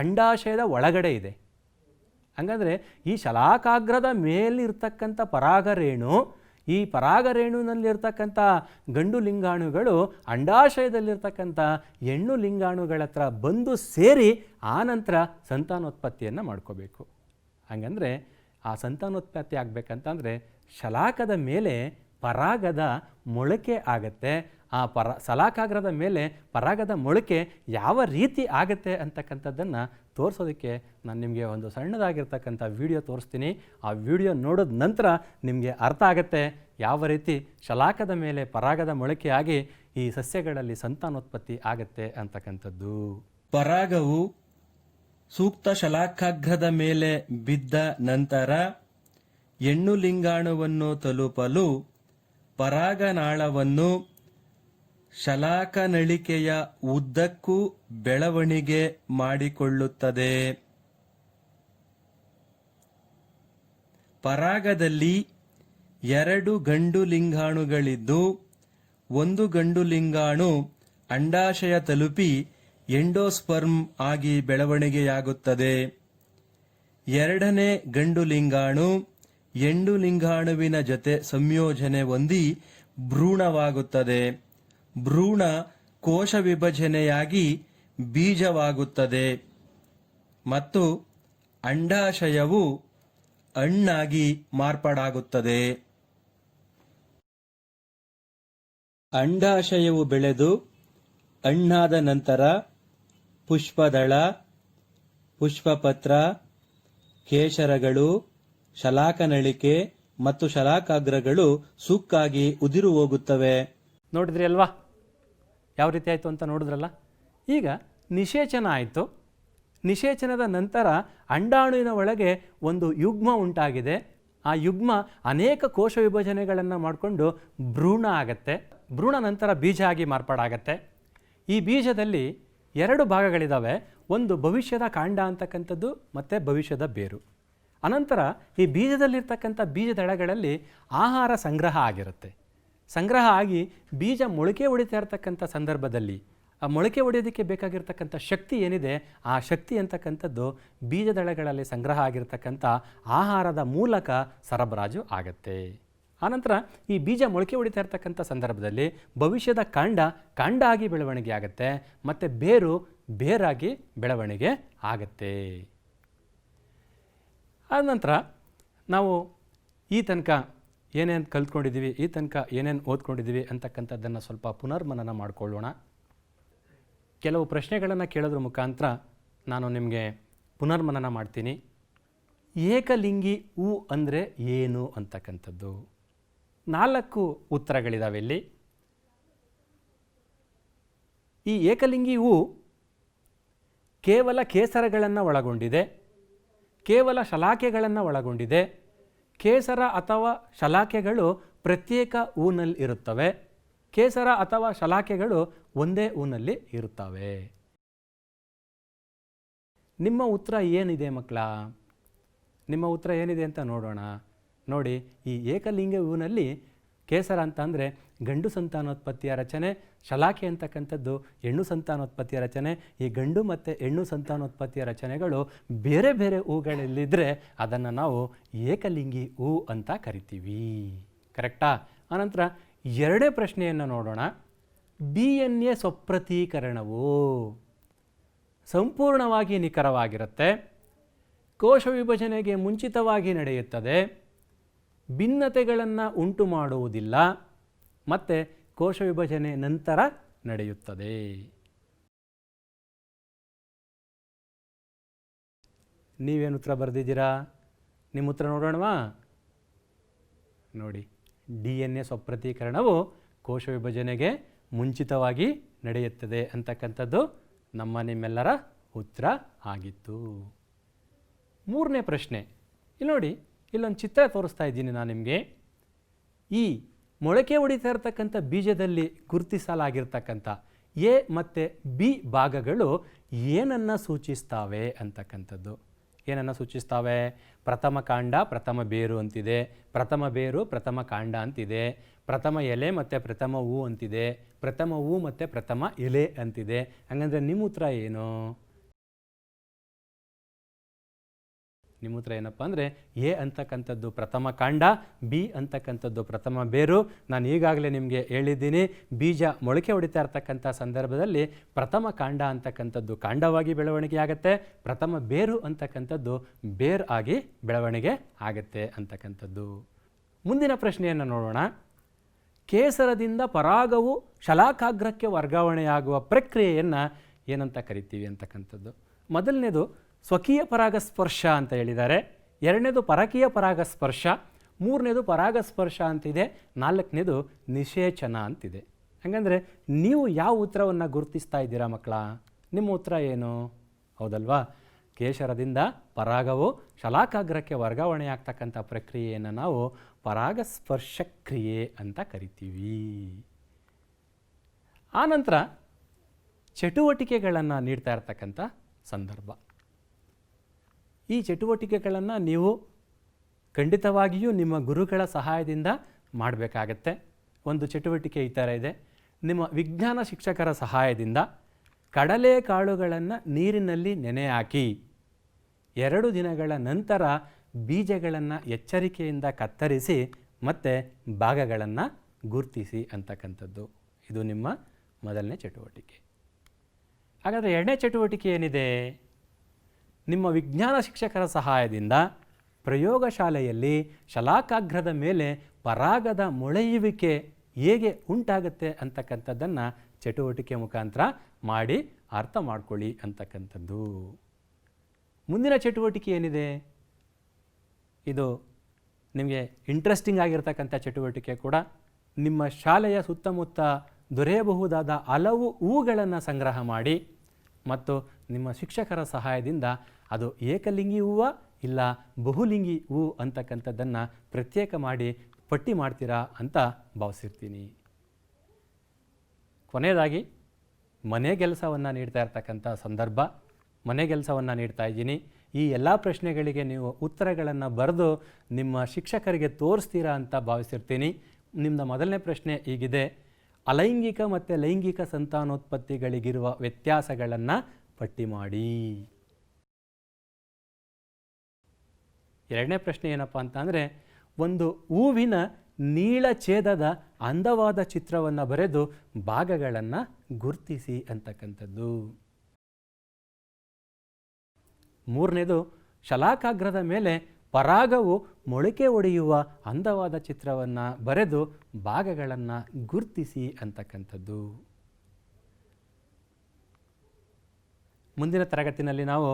ಅಂಡಾಶಯದ ಒಳಗಡೆ ಇದೆ. ಹಾಗಾದರೆ ಈ ಶಲಾಕಾಗ್ರದ ಮೇಲಿರ್ತಕ್ಕಂಥ ಪರಾಗರೇಣು, ಈ ಪರಾಗರೇಣುನಲ್ಲಿರ್ತಕ್ಕಂಥ ಗಂಡು ಲಿಂಗಾಣುಗಳು ಅಂಡಾಶಯದಲ್ಲಿರ್ತಕ್ಕಂಥ ಹೆಣ್ಣು ಲಿಂಗಾಣುಗಳ ಹತ್ರ ಬಂದು ಸೇರಿ ಆನಂತರ ಸಂತಾನೋತ್ಪತ್ತಿಯನ್ನು ಮಾಡ್ಕೋಬೇಕು. ಹಾಗಂದರೆ ಆ ಸಂತಾನೋತ್ಪತ್ತಿ ಆಗಬೇಕಂತಂದರೆ ಶಲಾಕದ ಮೇಲೆ ಪರಾಗದ ಮೊಳಕೆ ಆಗತ್ತೆ. ಆ ಸಲಾಕಾಗ್ರದ ಮೇಲೆ ಪರಾಗದ ಮೊಳಕೆ ಯಾವ ರೀತಿ ಆಗುತ್ತೆ ಅಂತಕ್ಕಂಥದ್ದನ್ನು ತೋರಿಸೋದಕ್ಕೆ ನಾನು ನಿಮಗೆ ಒಂದು ಸಣ್ಣದಾಗಿರ್ತಕ್ಕಂಥ ವಿಡಿಯೋ ತೋರಿಸ್ತೀನಿ. ಆ ವಿಡಿಯೋ ನೋಡಿದ ನಂತರ ನಿಮಗೆ ಅರ್ಥ ಆಗುತ್ತೆ ಯಾವ ರೀತಿ ಶಲಾಕದ ಮೇಲೆ ಪರಾಗದ ಮೊಳಕೆಯಾಗಿ ಈ ಸಸ್ಯಗಳಲ್ಲಿ ಸಂತಾನೋತ್ಪತ್ತಿ ಆಗುತ್ತೆ ಅಂತಕ್ಕಂಥದ್ದು. ಪರಾಗವು ಸೂಕ್ತ ಶಲಾಕಾಗ್ರದ ಮೇಲೆ ಬಿದ್ದ ನಂತರ ಹೆಣ್ಣು ಲಿಂಗಾಣುವನ್ನು ತಲುಪಲು ಪರಾಗನಾಳವನ್ನು ಶಲಾಕನಳಿಕೆಯ ಉದ್ದಕ್ಕೂ ಬೆಳವಣಿಗೆ ಮಾಡಿಕೊಳ್ಳುತ್ತದೆ. ಪರಾಗದಲ್ಲಿ 2 ಗಂಡು ಲಿಂಗಾಣುಗಳಿದ್ದು ಒಂದು ಗಂಡು ಲಿಂಗಾಣು ಅಂಡಾಶಯ ತಲುಪಿ ಎಂಡೋಸ್ಪರ್ಮ್ ಆಗಿ ಬೆಳವಣಿಗೆಯಾಗುತ್ತದೆ. ಎರಡನೇ ಗಂಡು ಲಿಂಗಾಣು ಹೆಣ್ಣು ಲಿಂಗಾಣುವಿನ ಜೊತೆ ಸಂಯೋಜನೆ ಹೊಂದಿ ಭ್ರೂಣವಾಗುತ್ತದೆ. ಭ್ರೂಣ ಕೋಶ ವಿಭಜನೆಯಾಗಿ ಬೀಜವಾಗುತ್ತದೆ ಮತ್ತು ಅಂಡಾಶಯವು ಹಣ್ಣಾಗಿ ಮಾರ್ಪಾಡಾಗುತ್ತದೆ. ಅಂಡಾಶಯವು ಬೆಳೆದು ಹಣ್ಣಾದ ನಂತರ ಪುಷ್ಪದಳ, ಪುಷ್ಪಪತ್ರ, ಕೇಸರಗಳು, ಶಲಾಕನಳಿಕೆ ಮತ್ತು ಶಲಾಕಾಗ್ರಗಳು ಸುಕ್ಕಾಗಿ ಉದಿರು ಹೋಗುತ್ತವೆ. ನೋಡಿದ್ರಿ ಅಲ್ವಾ ಯಾವ ರೀತಿ ಆಯಿತು ಅಂತ ನೋಡಿದ್ರಲ್ಲ. ಈಗ ನಿಷೇಚನ ಆಯಿತು. ನಿಷೇಚನದ ನಂತರ ಅಂಡಾಣುವಿನ ಒಳಗೆ ಒಂದು ಯುಗ್ಮ ಉಂಟಾಗಿದೆ. ಆ ಯುಗ್ಮ ಅನೇಕ ಕೋಶ ವಿಭಜನೆಗಳನ್ನು ಮಾಡಿಕೊಂಡು ಭ್ರೂಣ ಆಗತ್ತೆ. ಭ್ರೂಣ ನಂತರ ಬೀಜ ಆಗಿ ಮಾರ್ಪಾಡಾಗತ್ತೆ. ಈ ಬೀಜದಲ್ಲಿ 2 ಭಾಗಗಳಿದ್ದಾವೆ. ಒಂದು ಭವಿಷ್ಯದ ಕಾಂಡ ಅಂತಕ್ಕಂಥದ್ದು ಮತ್ತು ಭವಿಷ್ಯದ ಬೇರು. ಅನಂತರ ಈ ಬೀಜದಲ್ಲಿರ್ತಕ್ಕಂಥ ಬೀಜದಳಗಳಲ್ಲಿ ಆಹಾರ ಸಂಗ್ರಹ ಆಗಿರುತ್ತೆ. ಸಂಗ್ರಹ ಆಗಿ ಬೀಜ ಮೊಳಕೆ ಹೊಡಿತಾ ಇರ್ತಕ್ಕಂಥ ಸಂದರ್ಭದಲ್ಲಿ ಆ ಮೊಳಕೆ ಹೊಡೆಯೋದಕ್ಕೆ ಬೇಕಾಗಿರ್ತಕ್ಕಂಥ ಶಕ್ತಿ ಏನಿದೆ, ಆ ಶಕ್ತಿ ಅಂತಕ್ಕಂಥದ್ದು ಬೀಜದಳಗಳಲ್ಲಿ ಸಂಗ್ರಹ ಆಗಿರ್ತಕ್ಕಂಥ ಆಹಾರದ ಮೂಲಕ ಸರಬರಾಜು ಆಗತ್ತೆ. ಆನಂತರ ಈ ಬೀಜ ಮೊಳಕೆ ಹೊಡಿತಾ ಇರ್ತಕ್ಕಂಥ ಸಂದರ್ಭದಲ್ಲಿ ಭವಿಷ್ಯದ ಕಾಂಡ ಆಗಿ ಬೆಳವಣಿಗೆ ಆಗುತ್ತೆ ಮತ್ತು ಬೇರಾಗಿ ಬೆಳವಣಿಗೆ ಆಗತ್ತೆ. ಆನಂತರ ನಾವು ಈ ತನಕ ಏನೇನು ಕಲ್ತ್ಕೊಂಡಿದ್ದೀವಿ, ಈ ತನಕ ಏನೇನು ಓದ್ಕೊಂಡಿದ್ದೀವಿ ಅಂತಕ್ಕಂಥದ್ದನ್ನು ಸ್ವಲ್ಪ ಪುನರ್ಮನನ ಮಾಡಿಕೊಳ್ಳೋಣ. ಕೆಲವು ಪ್ರಶ್ನೆಗಳನ್ನು ಕೇಳೋದ್ರ ಮುಖಾಂತರ ನಾನು ನಿಮಗೆ ಪುನರ್ಮನನ ಮಾಡ್ತೀನಿ. ಏಕಲಿಂಗಿ ಹೂ ಅಂದರೆ ಏನು ಅಂತಕ್ಕಂಥದ್ದು 4 ಉತ್ತರಗಳಿದ್ದಾವೆ ಇಲ್ಲಿ. ಈ ಏಕಲಿಂಗಿ ಹೂ ಕೇವಲ ಕೇಸರಗಳನ್ನು ಒಳಗೊಂಡಿದೆ, ಕೇವಲ ಶಲಾಕೆಗಳನ್ನು ಒಳಗೊಂಡಿದೆ. ಕೇಸರ ಅಥವಾ ಶಲಾಕೆಗಳು ಪ್ರತ್ಯೇಕ ಹೂನಲ್ಲಿ ಇರುತ್ತವೆ. ಕೇಸರ ಅಥವಾ ಶಲಾಕೆಗಳು ಒಂದೇ ಹೂನಲ್ಲಿ ಇರುತ್ತವೆ. ನಿಮ್ಮ ಉತ್ತರ ಏನಿದೆ ಮಕ್ಕಳ? ನಿಮ್ಮ ಉತ್ತರ ಏನಿದೆ ಅಂತ ನೋಡೋಣ. ನೋಡಿ, ಈ ಏಕಲಿಂಗ ಹೂವಿನಲ್ಲಿ ಕೇಸರ ಅಂತ ಅಂದರೆ ಗಂಡು ಸಂತಾನೋತ್ಪತ್ತಿಯ ರಚನೆ, ಶಲಾಕೆ ಅಂತಕ್ಕಂಥದ್ದು ಹೆಣ್ಣು ಸಂತಾನೋತ್ಪತ್ತಿಯ ರಚನೆ. ಈ ಗಂಡು ಮತ್ತು ಹೆಣ್ಣು ಸಂತಾನೋತ್ಪತ್ತಿಯ ರಚನೆಗಳು ಬೇರೆ ಬೇರೆ ಹೂಗಳಲ್ಲಿದ್ದರೆ ಅದನ್ನು ನಾವು ಏಕಲಿಂಗಿ ಹೂ ಅಂತ ಕರಿತೀವಿ. ಕರೆಕ್ಟಾ? ಆನಂತರ 2ನೇ ಪ್ರಶ್ನೆಯನ್ನು ನೋಡೋಣ. DNA ಸ್ವಪ್ರತೀಕರಣವು ಸಂಪೂರ್ಣವಾಗಿ ನಿಖರವಾಗಿರುತ್ತೆ, ಕೋಶ ವಿಭಜನೆಗೆ ಮುಂಚಿತವಾಗಿ ನಡೆಯುತ್ತದೆ, ಭಿನ್ನತೆಗಳನ್ನು ಉಂಟು ಮಾಡುವುದಿಲ್ಲ ಮತ್ತು ಕೋಶ ವಿಭಜನೆ ನಂತರ ನಡೆಯುತ್ತದೆ. ನೀವೇನು ಉತ್ತರ ಬರೆದಿದ್ದೀರಾ? ನಿಮ್ಮ ಉತ್ತರ ನೋಡೋಣವಾ? ನೋಡಿ, DNA ಸ್ವಪ್ರತೀಕರಣವು ಕೋಶ ವಿಭಜನೆಗೆ ಮುಂಚಿತವಾಗಿ ನಡೆಯುತ್ತದೆ ಅಂತಕ್ಕಂಥದ್ದು ನಿಮ್ಮೆಲ್ಲರ ಉತ್ತರ ಆಗಿತ್ತು. 3ನೇ ಪ್ರಶ್ನೆ ಇಲ್ಲಿ ನೋಡಿ, ಇಲ್ಲೊಂದು ಚಿತ್ರ ತೋರಿಸ್ತಾ ಇದ್ದೀನಿ ನಾನು ನಿಮಗೆ. ಈ ಮೊಳಕೆ ಹೊಡಿತಾ ಇರತಕ್ಕಂಥ ಬೀಜದಲ್ಲಿ ಗುರುತಿಸಲಾಗಿರ್ತಕ್ಕಂಥ ಎ ಮತ್ತು ಬಿ ಭಾಗಗಳು ಏನನ್ನು ಸೂಚಿಸ್ತಾವೆ ಅಂತಕ್ಕಂಥದ್ದು. ಏನನ್ನು ಸೂಚಿಸ್ತಾವೆ? ಪ್ರಥಮ ಕಾಂಡ, ಪ್ರಥಮ ಬೇರು ಅಂತಿದೆ. ಪ್ರಥಮ ಬೇರು, ಪ್ರಥಮ ಕಾಂಡ ಅಂತಿದೆ. ಪ್ರಥಮ ಎಲೆ ಮತ್ತು ಪ್ರಥಮ ಹೂ ಅಂತಿದೆ. ಪ್ರಥಮ ಹೂ ಮತ್ತು ಪ್ರಥಮ ಎಲೆ ಅಂತಿದೆ. ಹಾಗಂದರೆ ನಿಮ್ಮ ಉತ್ತರ ಏನು? ನಿಮ್ಮ ಉತ್ತರ ಏನಪ್ಪ ಅಂದರೆ ಎ ಅಂತಕ್ಕಂಥದ್ದು ಪ್ರಥಮ ಕಾಂಡ, ಬಿ ಅಂತಕ್ಕಂಥದ್ದು ಪ್ರಥಮ ಬೇರು. ನಾನು ಈಗಾಗಲೇ ನಿಮಗೆ ಹೇಳಿದ್ದೀನಿ, ಬೀಜ ಮೊಳಕೆ ಹೊಡಿತಾ ಇರ್ತಕ್ಕಂಥ ಸಂದರ್ಭದಲ್ಲಿ ಪ್ರಥಮ ಕಾಂಡ ಅಂತಕ್ಕಂಥದ್ದು ಕಾಂಡವಾಗಿ ಬೆಳವಣಿಗೆ ಆಗುತ್ತೆ, ಪ್ರಥಮ ಬೇರು ಅಂತಕ್ಕಂಥದ್ದು ಬೇರ್ ಆಗಿ ಬೆಳವಣಿಗೆ ಆಗುತ್ತೆ ಅಂತಕ್ಕಂಥದ್ದು. ಮುಂದಿನ ಪ್ರಶ್ನೆಯನ್ನು ನೋಡೋಣ. ಕೇಸರದಿಂದ ಪರಾಗವು ಶಲಾಕಾಗ್ರಕ್ಕೆ ವರ್ಗಾವಣೆಯಾಗುವ ಪ್ರಕ್ರಿಯೆಯನ್ನು ಏನಂತ ಕರಿತೀವಿ ಅಂತಕ್ಕಂಥದ್ದು. ಮೊದಲನೇದು ಸ್ವಕೀಯ ಪರಾಗಸ್ಪರ್ಶ ಅಂತ ಹೇಳಿದ್ದಾರೆ, ಎರಡನೇದು ಪರಕೀಯ ಪರಾಗಸ್ಪರ್ಶ, ಮೂರನೇದು ಪರಾಗಸ್ಪರ್ಶ ಅಂತಿದೆ, ನಾಲ್ಕನೇದು ನಿಷೇಚನ ಅಂತಿದೆ. ಹಾಗಂದರೆ ನೀವು ಯಾವ ಉತ್ತರವನ್ನು ಗುರುತಿಸ್ತಾ ಇದ್ದೀರಾ ಮಕ್ಕಳ? ನಿಮ್ಮ ಉತ್ತರ ಏನು? ಹೌದಲ್ವಾ? ಕೇಸರದಿಂದ ಪರಾಗವು ಶಲಾಕಾಗ್ರಕ್ಕೆ ವರ್ಗಾವಣೆಯಾಗ್ತಕ್ಕಂಥ ಪ್ರಕ್ರಿಯೆಯನ್ನು ನಾವು ಪರಾಗಸ್ಪರ್ಶ ಕ್ರಿಯೆ ಅಂತ ಕರಿತೀವಿ. ಆನಂತರ ಚಟುವಟಿಕೆಗಳನ್ನು ನೀಡ್ತಾ ಇರ್ತಕ್ಕಂಥ ಸಂದರ್ಭ. ಈ ಚಟುವಟಿಕೆಗಳನ್ನು ನೀವು ಖಂಡಿತವಾಗಿಯೂ ನಿಮ್ಮ ಗುರುಗಳ ಸಹಾಯದಿಂದ ಮಾಡಬೇಕಾಗತ್ತೆ. ಒಂದು ಚಟುವಟಿಕೆ ಈ ಥರ ಇದೆ. ನಿಮ್ಮ ವಿಜ್ಞಾನ ಶಿಕ್ಷಕರ ಸಹಾಯದಿಂದ ಕಡಲೆಕಾಳುಗಳನ್ನು ನೀರಿನಲ್ಲಿ ನೆನೆ ಹಾಕಿ 2 ದಿನಗಳ ನಂತರ ಬೀಜಗಳನ್ನು ಎಚ್ಚರಿಕೆಯಿಂದ ಕತ್ತರಿಸಿ ಮತ್ತು ಭಾಗಗಳನ್ನು ಗುರುತಿಸಿ ಅಂತಕ್ಕಂಥದ್ದು. ಇದು ನಿಮ್ಮ ಮೊದಲನೇ ಚಟುವಟಿಕೆ. ಹಾಗಾದರೆ ಎರಡನೇ ಚಟುವಟಿಕೆ ಏನಿದೆ? ನಿಮ್ಮ ವಿಜ್ಞಾನ ಶಿಕ್ಷಕರ ಸಹಾಯದಿಂದ ಪ್ರಯೋಗಶಾಲೆಯಲ್ಲಿ ಶಲಾಕಾಗ್ರದ ಮೇಲೆ ಪರಾಗದ ಮೊಳೆಯುವಿಕೆ ಹೇಗೆ ಉಂಟಾಗುತ್ತೆ ಅಂತಕ್ಕಂಥದ್ದನ್ನು ಚಟುವಟಿಕೆ ಮುಖಾಂತರ ಮಾಡಿ ಅರ್ಥ ಮಾಡ್ಕೊಳ್ಳಿ ಅಂತಕ್ಕಂಥದ್ದು. ಮುಂದಿನ ಚಟುವಟಿಕೆ ಏನಿದೆ? ಇದು ನಿಮಗೆ ಇಂಟ್ರೆಸ್ಟಿಂಗ್ ಆಗಿರ್ತಕ್ಕಂಥ ಚಟುವಟಿಕೆ ಕೂಡ. ನಿಮ್ಮ ಶಾಲೆಯ ಸುತ್ತಮುತ್ತ ದೊರೆಯಬಹುದಾದ ಹಲವು ಹೂಗಳನ್ನು ಸಂಗ್ರಹ ಮಾಡಿ ಮತ್ತು ನಿಮ್ಮ ಶಿಕ್ಷಕರ ಸಹಾಯದಿಂದ ಅದು ಏಕಲಿಂಗಿ ಹೂವ ಇಲ್ಲ ಬಹುಲಿಂಗಿ ಹೂ ಅಂತಕ್ಕಂಥದ್ದನ್ನು ಪ್ರತ್ಯೇಕ ಮಾಡಿ ಪಟ್ಟಿ ಮಾಡ್ತೀರಾ ಅಂತ ಭಾವಿಸಿರ್ತೀನಿ. ಕೊನೆಯದಾಗಿ ಮನೆ ಕೆಲಸವನ್ನು ನೀಡ್ತಾ ಇರ್ತಕ್ಕಂಥ ಸಂದರ್ಭ. ಮನೆ ಕೆಲಸವನ್ನು ನೀಡ್ತಾ ಇದ್ದೀನಿ. ಈ ಎಲ್ಲ ಪ್ರಶ್ನೆಗಳಿಗೆ ನೀವು ಉತ್ತರಗಳನ್ನು ಬರೆದು ನಿಮ್ಮ ಶಿಕ್ಷಕರಿಗೆ ತೋರಿಸ್ತೀರಾ ಅಂತ ಭಾವಿಸಿರ್ತೀನಿ. ನಿಮ್ಮ ಮೊದಲನೇ ಪ್ರಶ್ನೆ ಹೀಗಿದೆ: ಅಲೈಂಗಿಕ ಮತ್ತು ಲೈಂಗಿಕ ಸಂತಾನೋತ್ಪತ್ತಿಗಳಿಗಿರುವ ವ್ಯತ್ಯಾಸಗಳನ್ನು ಪಟ್ಟಿ ಮಾಡಿ. ಎರಡನೇ ಪ್ರಶ್ನೆ ಏನಪ್ಪ ಅಂತಂದರೆ, ಒಂದು ಹೂವಿನ ನೀಳಛೇದದ ಅಂದವಾದ ಚಿತ್ರವನ್ನು ಬರೆದು ಭಾಗಗಳನ್ನು ಗುರುತಿಸಿ ಅಂತಕ್ಕಂಥದ್ದು. ಮೂರನೇದು ಶಲಾಕಾಗ್ರದ ಮೇಲೆ ಪರಾಗವು ಮೊಳಕೆ ಒಡೆಯುವ ಅಂದವಾದ ಚಿತ್ರವನ್ನು ಬರೆದು ಭಾಗಗಳನ್ನು ಗುರುತಿಸಿ ಅಂತಕ್ಕಂಥದ್ದು. ಮುಂದಿನ ತರಗತಿನಲ್ಲಿ ನಾವು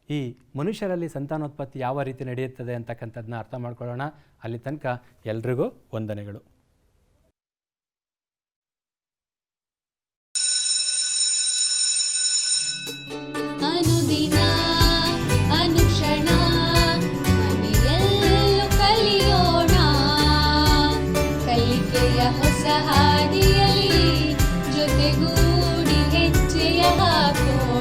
ಈ ಮನುಷ್ಯರಲ್ಲಿ ಸಂತಾನೋತ್ಪತ್ತಿ ಯಾವ ರೀತಿ ನಡೆಯುತ್ತದೆ ಅಂತಕ್ಕಂಥದ್ದನ್ನ ಅರ್ಥ ಮಾಡ್ಕೊಳ್ಳೋಣ. ಅಲ್ಲಿ ತನಕ ಎಲ್ರಿಗೂ ವಂದನೆಗಳು. ಅನುದಿನ ಅನುಕ್ಷಣ ಮನೆಯಲ್ಲೂ ಕಲಿಯೋಣ, ಕಲಿಕೆಯ ಹೊಸ ಹಾದಿಯಲ್ಲಿ ಜೊತೆಗೂಡಿ ಹೆಜ್ಜೆಯ ಹಾಕೋಣ.